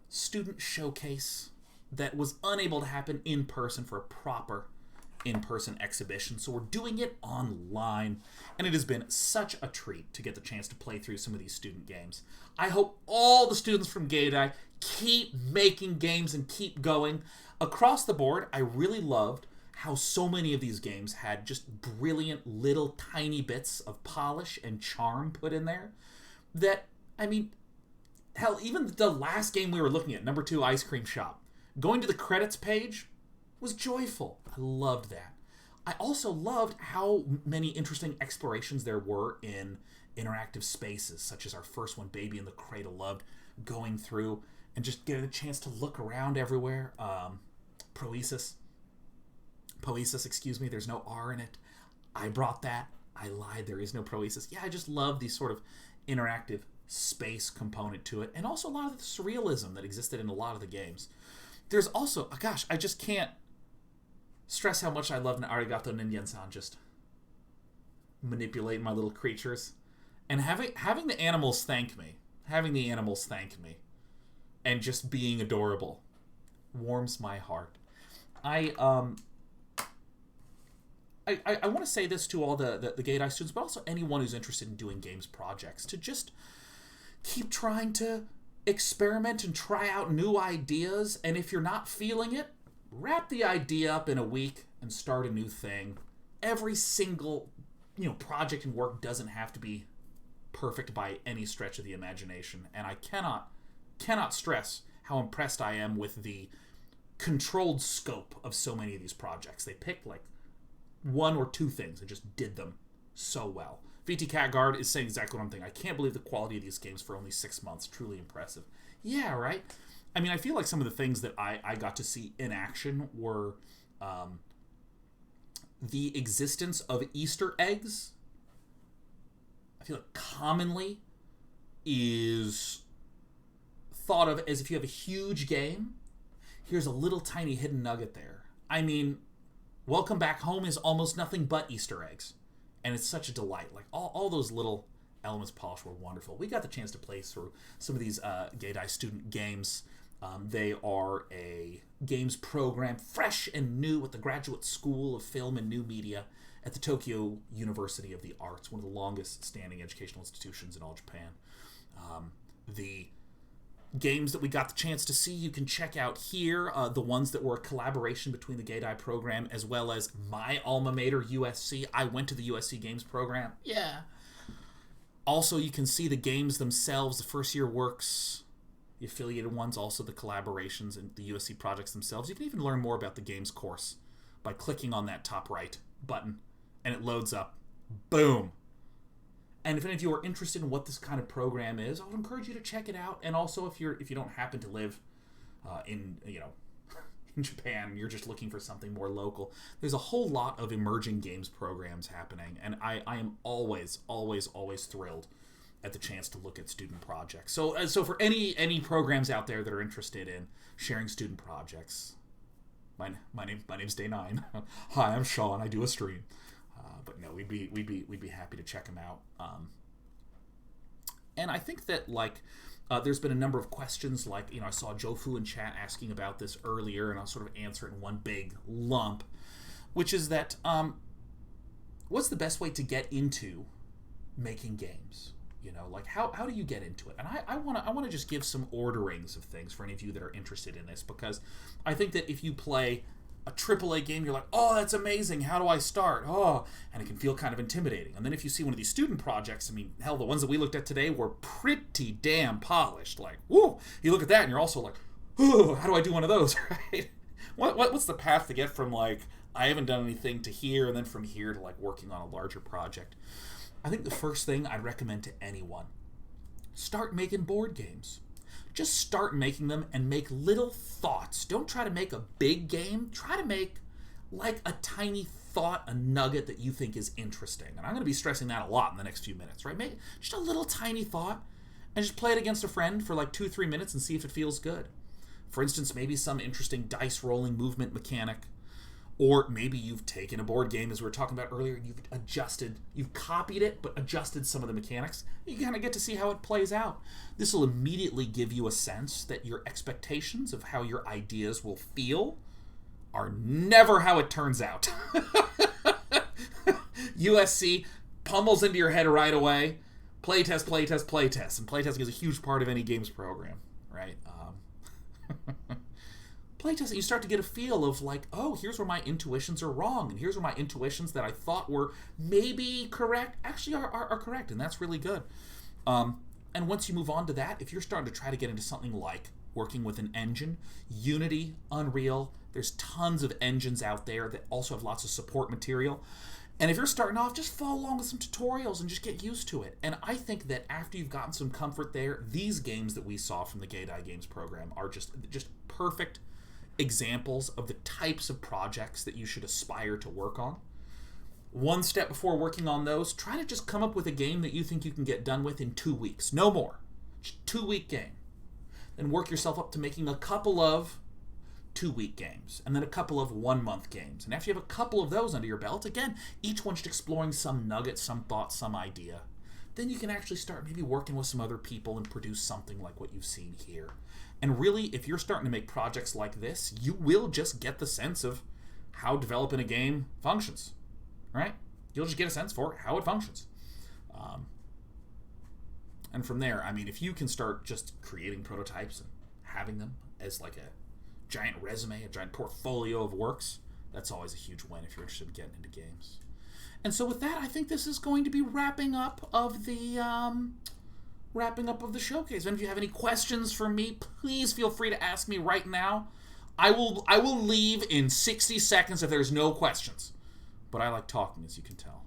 Speaker 1: student showcase that was unable to happen in person for a proper in-person exhibition, so we're doing it online, and it has been such a treat to get the chance to play through some of these student games. I hope all the students from GEIDAI keep making games and keep going. Across the board, I really loved how so many of these games had just brilliant little tiny bits of polish and charm put in there that, I mean, hell, even the last game we were looking at, number 2 Ice Cream Shop, going to the credits page was joyful. I loved that. I also loved how many interesting explorations there were in interactive spaces, such as our first one, Baby in the Cradle. Loved going through and just getting a chance to look around everywhere. Poesis, excuse me, there's no R in it. I brought that. I lied, there is no Poesis. Yeah, I just love the sort of interactive space component to it, and also a lot of the surrealism that existed in a lot of the games. There's also, gosh, I just can't stress how much I love Arigato Ninjan-san just manipulating my little creatures. And having the animals thank me, and just being adorable warms my heart. I want to say this to all the GEIDAI students, but also anyone who's interested in doing games projects, to just keep trying to experiment and try out new ideas, and if you're not feeling it, wrap the idea up in a week and start a new thing. Every single, project and work doesn't have to be perfect by any stretch of the imagination, and I cannot stress how impressed I am with the controlled scope of so many of these projects. They picked like 1 or 2 things and just did them so well. VT Catguard is saying exactly what I'm thinking. I can't believe the quality of these games for only 6 months. Truly impressive. Yeah, right? I mean, I feel like some of the things that I got to see in action were the existence of Easter eggs. I feel like commonly is thought of as if you have a huge game, here's a little tiny hidden nugget there. I mean, Welcome Back Home is almost nothing but Easter eggs. And it's such a delight. Like, all those little elements polished were wonderful. We got the chance to play through some of these GEIDAI student games. They are a games program, fresh and new, at the Graduate School of Film and New Media at the Tokyo University of the Arts, one of the longest standing educational institutions in all Japan. The games that we got the chance to see, you can check out here, the ones that were a collaboration between the GEIDAI program as well as my alma mater, USC. I went to the USC Games Program. Yeah. Also, you can see the games themselves, the first year works, the affiliated ones, also the collaborations and the USC projects themselves. You can even learn more about the games course by clicking on that top right button, and it loads up. Boom. And if any of you are interested in what this kind of program is, I would encourage you to check it out. And also, if you don't happen to live in Japan, you're just looking for something more local, there's a whole lot of emerging games programs happening, and I am always thrilled at the chance to look at student projects. So for any programs out there that are interested in sharing student projects, my name's Day 9. Hi, I'm Sean. I do a stream. But no, we'd be happy to check them out. And I think that there's been a number of questions. I saw Jofu in chat asking about this earlier, and I'll sort of answer it in one big lump, which is that what's the best way to get into making games? How do you get into it? And I want to just give some orderings of things for any of you that are interested in this, because I think that if you play a AAA game, you're like, oh, that's amazing, how do I start? Oh, and it can feel kind of intimidating. And then if you see one of these student projects, I mean, hell, the ones that we looked at today were pretty damn polished. Like, whoa, you look at that and you're also like, oh, how do I do one of those, right? What's the path to get from, I haven't done anything to here, and then from here to, working on a larger project? I think the first thing I'd recommend to anyone, start making board games. Just start making them and make little thoughts. Don't try to make a big game. Try to make a tiny thought, a nugget that you think is interesting. And I'm going to be stressing that a lot in the next few minutes, right? Make just a little tiny thought and just play it against a friend for 2-3 minutes and see if it feels good. For instance, maybe some interesting dice rolling movement mechanic. Or maybe you've taken a board game, as we were talking about earlier, you've copied it, but adjusted some of the mechanics. You kind of get to see how it plays out. This will immediately give you a sense that your expectations of how your ideas will feel are never how it turns out. USC pummels into your head right away. Playtest, playtest, playtest. And playtesting is a huge part of any games program, right? Playtesting, you start to get a feel of oh, here's where my intuitions are wrong, and here's where my intuitions that I thought were maybe correct actually are correct, and that's really good. And once you move on to that, if you're starting to try to get into something like working with an engine, Unity, Unreal, there's tons of engines out there that also have lots of support material. And if you're starting off, just follow along with some tutorials and just get used to it. And I think that after you've gotten some comfort there, these games that we saw from the GEIDAI Games Program are just perfect examples of the types of projects that you should aspire to work on. One step before working on those, try to just come up with a game that you think you can get done with in 2 weeks. No more. Just 2-week game. Then work yourself up to making a couple of 2-week games, and then a couple of 1-month games. And after you have a couple of those under your belt, again, each one just exploring some nugget, some thought, some idea, then you can actually start maybe working with some other people and produce something like what you've seen here. And really, if you're starting to make projects like this, you will just get the sense of how developing a game functions, right? You'll just get a sense for how it functions. And from there, I mean, if you can start just creating prototypes and having them as a giant resume, a giant portfolio of works, that's always a huge win if you're interested in getting into games. And so with that, I think this is going to be wrapping up of the showcase. And if you have any questions for me, please feel free to ask me right now. I will leave in 60 seconds if there's no questions. But I like talking, as you can tell.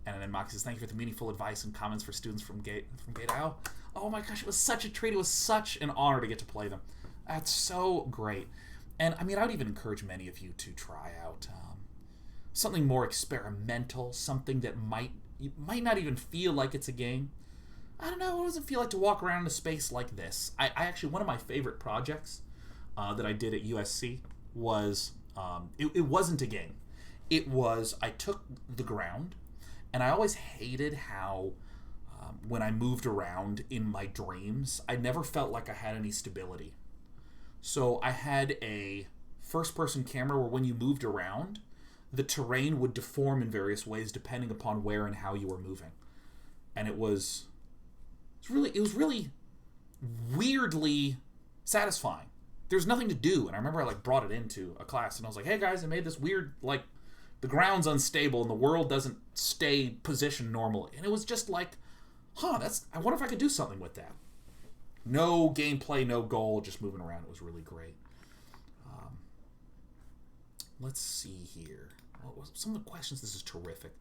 Speaker 1: And then Moxie says, thank you for the meaningful advice and comments for students from GEIDAI. Oh my gosh, it was such a treat. It was such an honor to get to play them. That's so great. And I mean, I would even encourage many of you to try out something more experimental, something that might not even feel like it's a game. I don't know, what does it feel like to walk around in a space like this? I actually, one of my favorite projects that I did at USC was, it wasn't a game. It was, I took the ground, and I always hated how when I moved around in my dreams, I never felt like I had any stability. So I had a first-person camera where when you moved around, the terrain would deform in various ways depending upon where and how you were moving. And it was really weirdly satisfying. There's nothing to do, and I remember I brought it into a class, and I was like, "Hey guys, I made this weird, the ground's unstable and the world doesn't stay positioned normally." And it was just like, I wonder if I could do something with that. No gameplay, no goal, just moving around. It was really great. Let's see here. Some of the questions, this is terrific.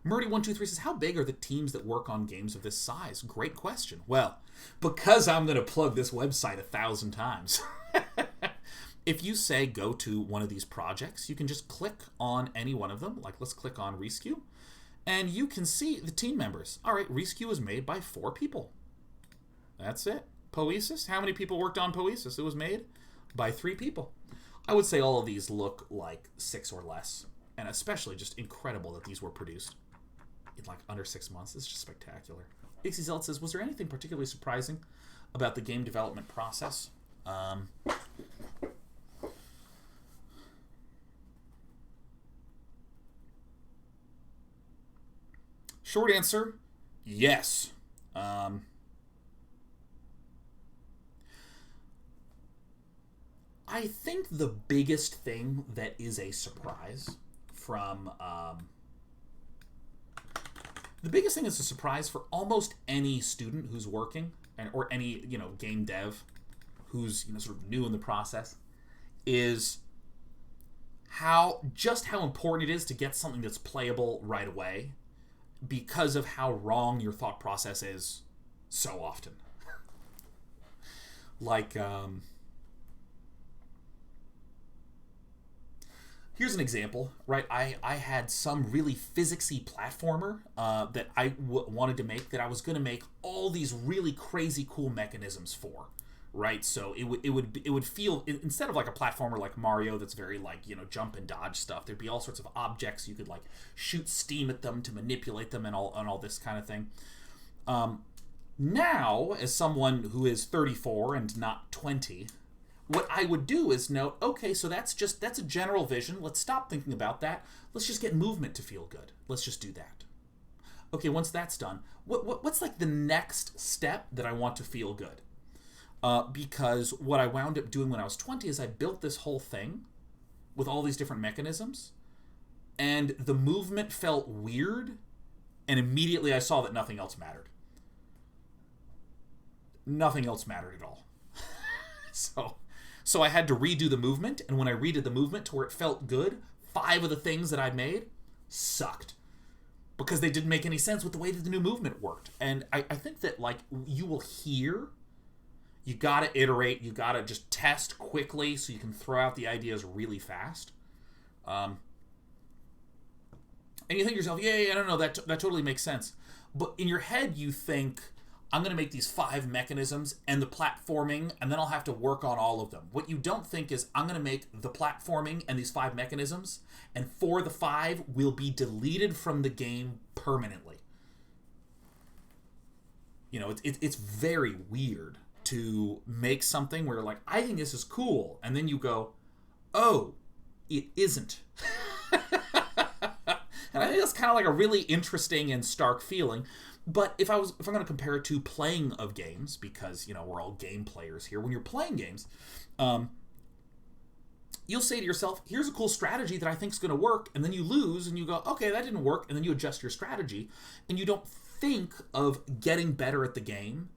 Speaker 1: Murdy123 says, how big are the teams that work on games of this size? Great question. Well, because I'm going to plug this website 1,000 times. If you say go to one of these projects, you can just click on any one of them. Let's click on Rescue. And you can see the team members. All right, Rescue is made by 4 people. That's it. Poesis, how many people worked on Poesis? It was made by 3 people. I would say all of these look like 6 or less. And especially just incredible that these were produced in under 6 months. It's just spectacular. XZ says, was there anything particularly surprising about the game development process? Short answer, yes. I think the biggest thing that is a surprise from the biggest thing that's a surprise for almost any student who's working or any game dev who's sort of new in the process is how important it is to get something that's playable right away because of how wrong your thought process is so often. Here's an example, right? I had some really physicsy platformer that I wanted to make, that I was going to make all these really crazy cool mechanisms for, right? So it would feel, instead of a platformer like Mario that's very jump and dodge stuff, there'd be all sorts of objects you could shoot steam at them to manipulate them and all this kind of thing. Now, as someone who is 34 and not 20, what I would do is note, okay, so that's a general vision. Let's stop thinking about that. Let's just get movement to feel good. Let's just do that. Okay, once that's done, what's the next step that I want to feel good? Because what I wound up doing when I was 20 is I built this whole thing with all these different mechanisms, and the movement felt weird, and immediately I saw that nothing else mattered. Nothing else mattered at all. So I had to redo the movement, and when I redid the movement to where it felt good, 5 of the things that I'd made sucked because they didn't make any sense with the way that the new movement worked. And I think that you will hear, you gotta iterate, you gotta just test quickly so you can throw out the ideas really fast. And you think to yourself, yeah, I don't know, that totally makes sense. But in your head you think, I'm going to make these 5 mechanisms and the platforming, and then I'll have to work on all of them. What you don't think is, I'm going to make the platforming and these 5 mechanisms, and 4 of the 5 will be deleted from the game permanently. It's very weird to make something where I think this is cool, and then you go, oh, it isn't. And I think that's kind of a really interesting and stark feeling. But if I'm going to compare it to playing of games, because we're all game players here, when you're playing games, you'll say to yourself, here's a cool strategy that I think is going to work, and then you lose and you go, okay, that didn't work, and then you adjust your strategy, and you don't think of getting better at the game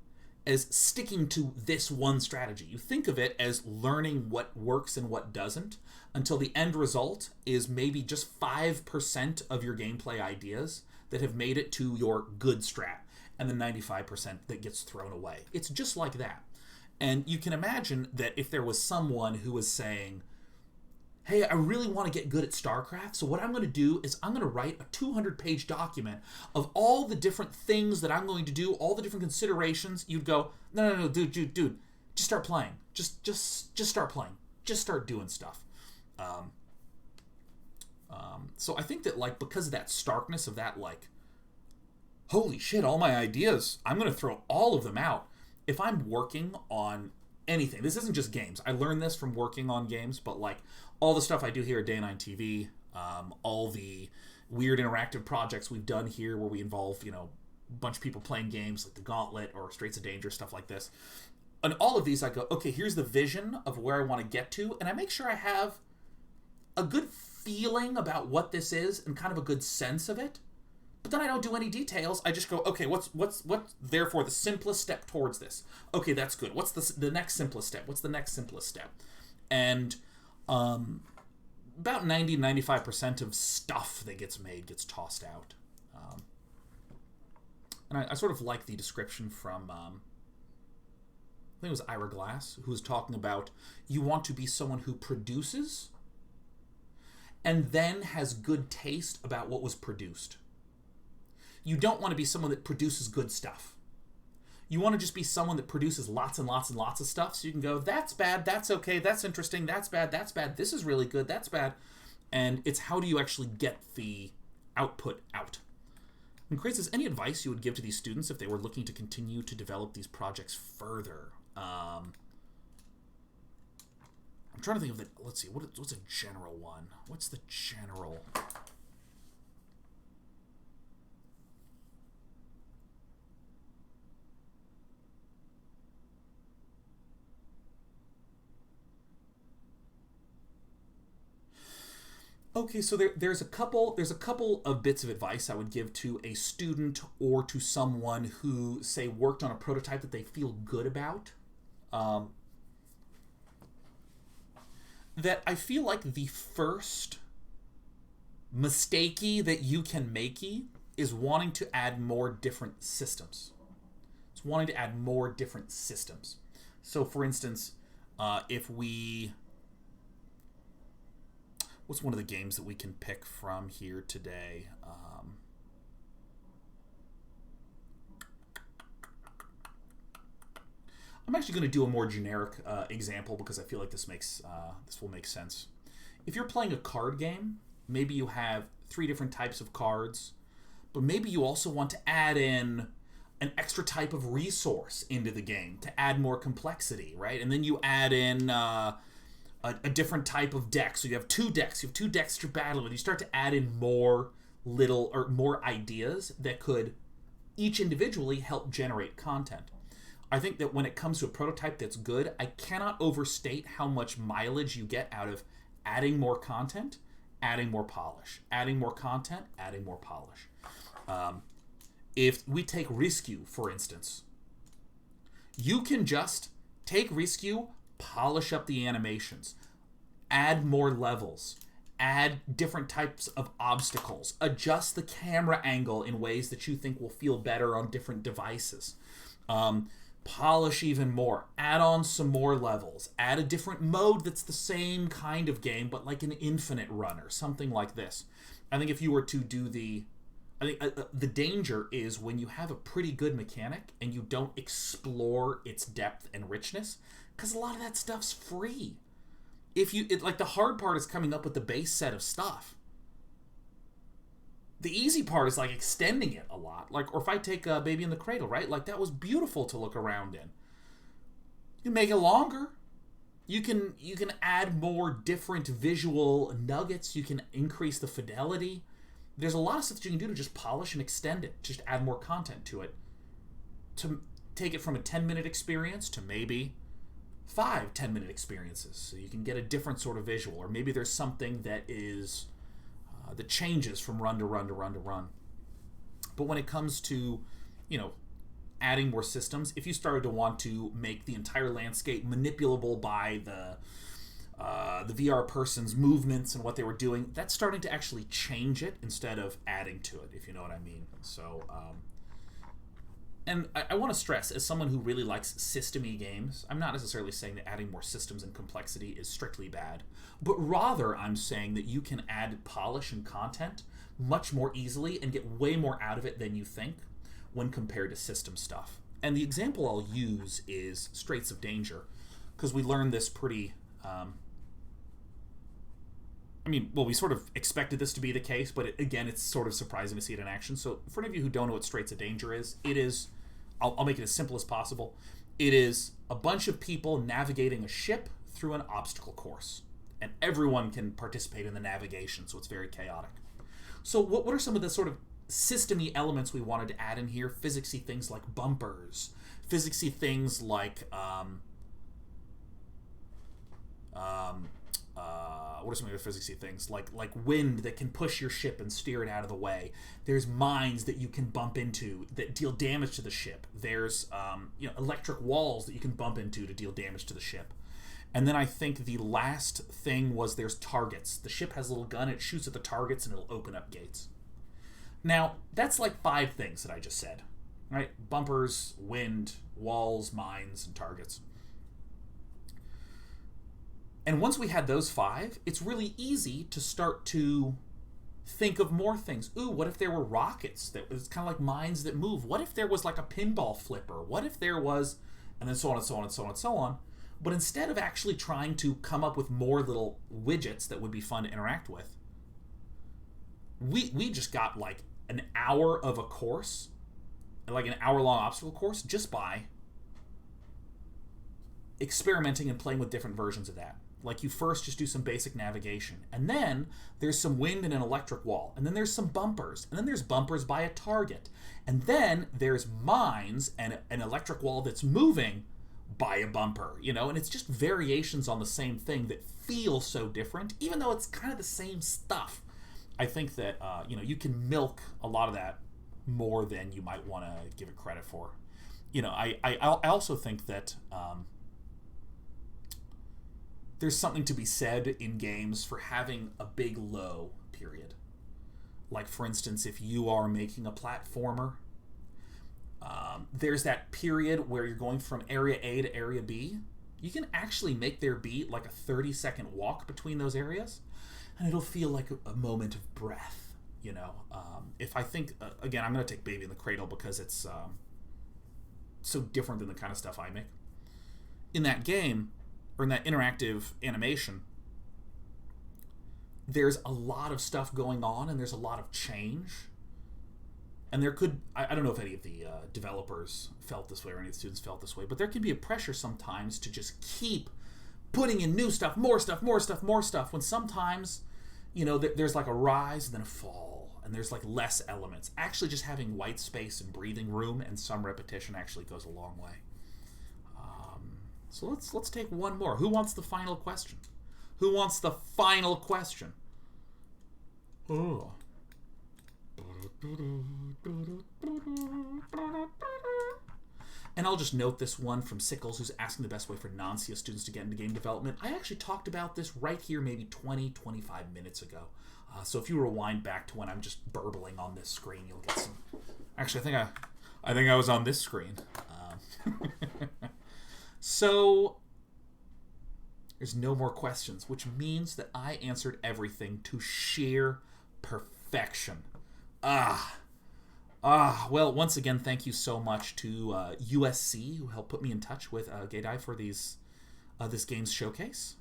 Speaker 1: as sticking to this one strategy. You think of it as learning what works and what doesn't, until the end result is maybe just 5% of your gameplay ideas that have made it to your good strat, and the 95% that gets thrown away. It's just like that. And you can imagine that if there was someone who was saying, hey, I really want to get good at StarCraft, so what I'm going to do is I'm going to write a 200-page document of all the different things that I'm going to do, all the different considerations. You'd go, no, dude, just start playing. Just start playing. Just start doing stuff. So I think that, like, because of that starkness of that, like, holy shit, all my ideas, I'm going to throw all of them out. If I'm working on anything, this isn't just games. I learned this from working on games, but, like, all the stuff I do here at Day 9 TV, all the weird interactive projects we've done here where we involve, a bunch of people playing games like The Gauntlet or Straits of Danger, stuff like this. And all of these, I go, okay, here's the vision of where I want to get to, and I make sure I have a good feeling about what this is and kind of a good sense of it. But then I don't do any details. I just go, okay, what's therefore the simplest step towards this? Okay, that's good. What's the next simplest step? What's the next simplest step? And about 90-95% of stuff that gets made gets tossed out. And I sort of like the description from, I think it was Ira Glass, who was talking about you want to be someone who produces and then has good taste about what was produced. You don't want to be someone that produces good stuff. You want to just be someone that produces lots and lots and lots of stuff, so you can go, that's bad, that's okay, that's interesting, that's bad, this is really good, that's bad. And it's how do you actually get the output out. And Chris, is any advice you would give to these students if they were looking to continue to develop these projects further? I'm trying to think of let's see, what's a general one? What's the general... Okay, so there's a couple of bits of advice I would give to a student or to someone who, say, worked on a prototype that they feel good about. That I feel like the first mistakey that you can makey is wanting to add more different systems. It's wanting to add more different systems. So, for instance, if we... What's one of the games that we can pick from here today? I'm actually going to do a more generic example because I feel like this will make sense. If you're playing a card game, maybe you have 3 different types of cards, but maybe you also want to add in an extra type of resource into the game to add more complexity, right? And then you add in a different type of deck. So you have 2 decks. You have 2 decks that you're battling with. You start to add in more ideas that could each individually help generate content. I think that when it comes to a prototype that's good, I cannot overstate how much mileage you get out of adding more content, adding more polish, adding more content, adding more polish. If we take Rescue, for instance, you can just take Rescue, polish up the animations, add more levels, add different types of obstacles, adjust the camera angle in ways that you think will feel better on different devices, polish even more, add on some more levels, add a different mode that's the same kind of game but like an infinite run or something like this. I think if you were to do the danger is when you have a pretty good mechanic and you don't explore its depth and richness, because a lot of that stuff's free. The hard part is coming up with the base set of stuff. The easy part is like extending it a lot. Or if I take Baby in the Cradle, right? Like, that was beautiful to look around in. You can make it longer. You can add more different visual nuggets. You can increase the fidelity. There's a lot of stuff that you can do to just polish and extend it. Just add more content to it. To take it from a 10-minute experience to maybe 5 10-minute experiences. So you can get a different sort of visual. Or maybe there's something that is... that changes from run to run to run to run. But when it comes to, adding more systems, if you started to want to make the entire landscape manipulable by the VR person's movements and what they were doing, that's starting to actually change it instead of adding to it, if you know what I mean. So, And I want to stress, as someone who really likes systemy games, I'm not necessarily saying that adding more systems and complexity is strictly bad, but rather I'm saying that you can add polish and content much more easily and get way more out of it than you think when compared to system stuff. And the example I'll use is Straits of Danger, because we learned this pretty... we sort of expected this to be the case, but again, it's sort of surprising to see it in action. So for any of you who don't know what Straits of Danger is, it is... I'll make it as simple as possible. It is a bunch of people navigating a ship through an obstacle course. And everyone can participate in the navigation, so it's very chaotic. So what are some of the sort of systemy elements we wanted to add in here? Physicsy things like bumpers. Physicsy things like... what are some of the physicsy things? Like wind that can push your ship and steer it out of the way. There's mines that you can bump into that deal damage to the ship. There's electric walls that you can bump into to deal damage to the ship. And then I think the last thing was there's targets. The ship has a little gun, it shoots at the targets, and it'll open up gates. Now, that's like 5 things that I just said. Right? Bumpers, wind, walls, mines, and targets. And once we had those 5, it's really easy to start to think of more things. Ooh, what if there were rockets? That was kind of like mines that move. What if there was like a pinball flipper? What if there was... And then so on and so on and so on and so on. But instead of actually trying to come up with more little widgets that would be fun to interact with, we just got like an hour of a course, like an hour-long obstacle course, just by experimenting and playing with different versions of that. Like, you first just do some basic navigation, and then there's some wind and an electric wall, and then there's some bumpers, and then there's bumpers by a target, and then there's mines and an electric wall that's moving by a bumper, and it's just variations on the same thing that feel so different, even though it's kind of the same stuff. I think that, you can milk a lot of that more than you might want to give it credit for. I also think that... there's something to be said in games for having a big low period. Like, for instance, if you are making a platformer, there's that period where you're going from area A to area B. You can actually make there be like a 30-second walk between those areas, and it'll feel like a moment of breath, If I think, again, I'm going to take Baby in the Cradle because it's so different than the kind of stuff I make. In that game, or in that interactive animation, there's a lot of stuff going on and there's a lot of change. And there could, I don't know if any of the developers felt this way or any of the students felt this way, but there can be a pressure sometimes to just keep putting in new stuff, more stuff, more stuff, more stuff, when sometimes, there's like a rise and then a fall, and there's like less elements. Actually, just having white space and breathing room and some repetition actually goes a long way. So let's take one more. Who wants the final question? Who wants the final question? Oh. And I'll just note this one from Sickles, who's asking the best way for non-CS students to get into game development. I actually talked about this right here maybe 20-25 minutes ago. So if you rewind back to when I'm just burbling on this screen, you'll get some... Actually, I think I was on this screen. So, there's no more questions, which means that I answered everything to sheer perfection. Well, once again, thank you so much to USC, who helped put me in touch with GEIDAI for this game's showcase.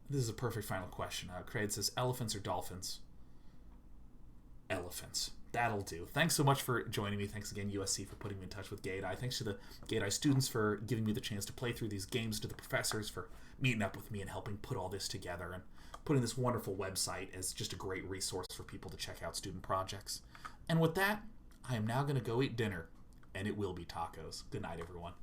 Speaker 1: This is a perfect final question. Craig says, elephants or dolphins? Elephants. That'll do. Thanks so much for joining me. Thanks again, USC, for putting me in touch with GEIDAI. Thanks to the GEIDAI students for giving me the chance to play through these games, to the professors for meeting up with me and helping put all this together, and putting this wonderful website as just a great resource for people to check out student projects. And with that, I am now going to go eat dinner, and it will be tacos. Good night, everyone.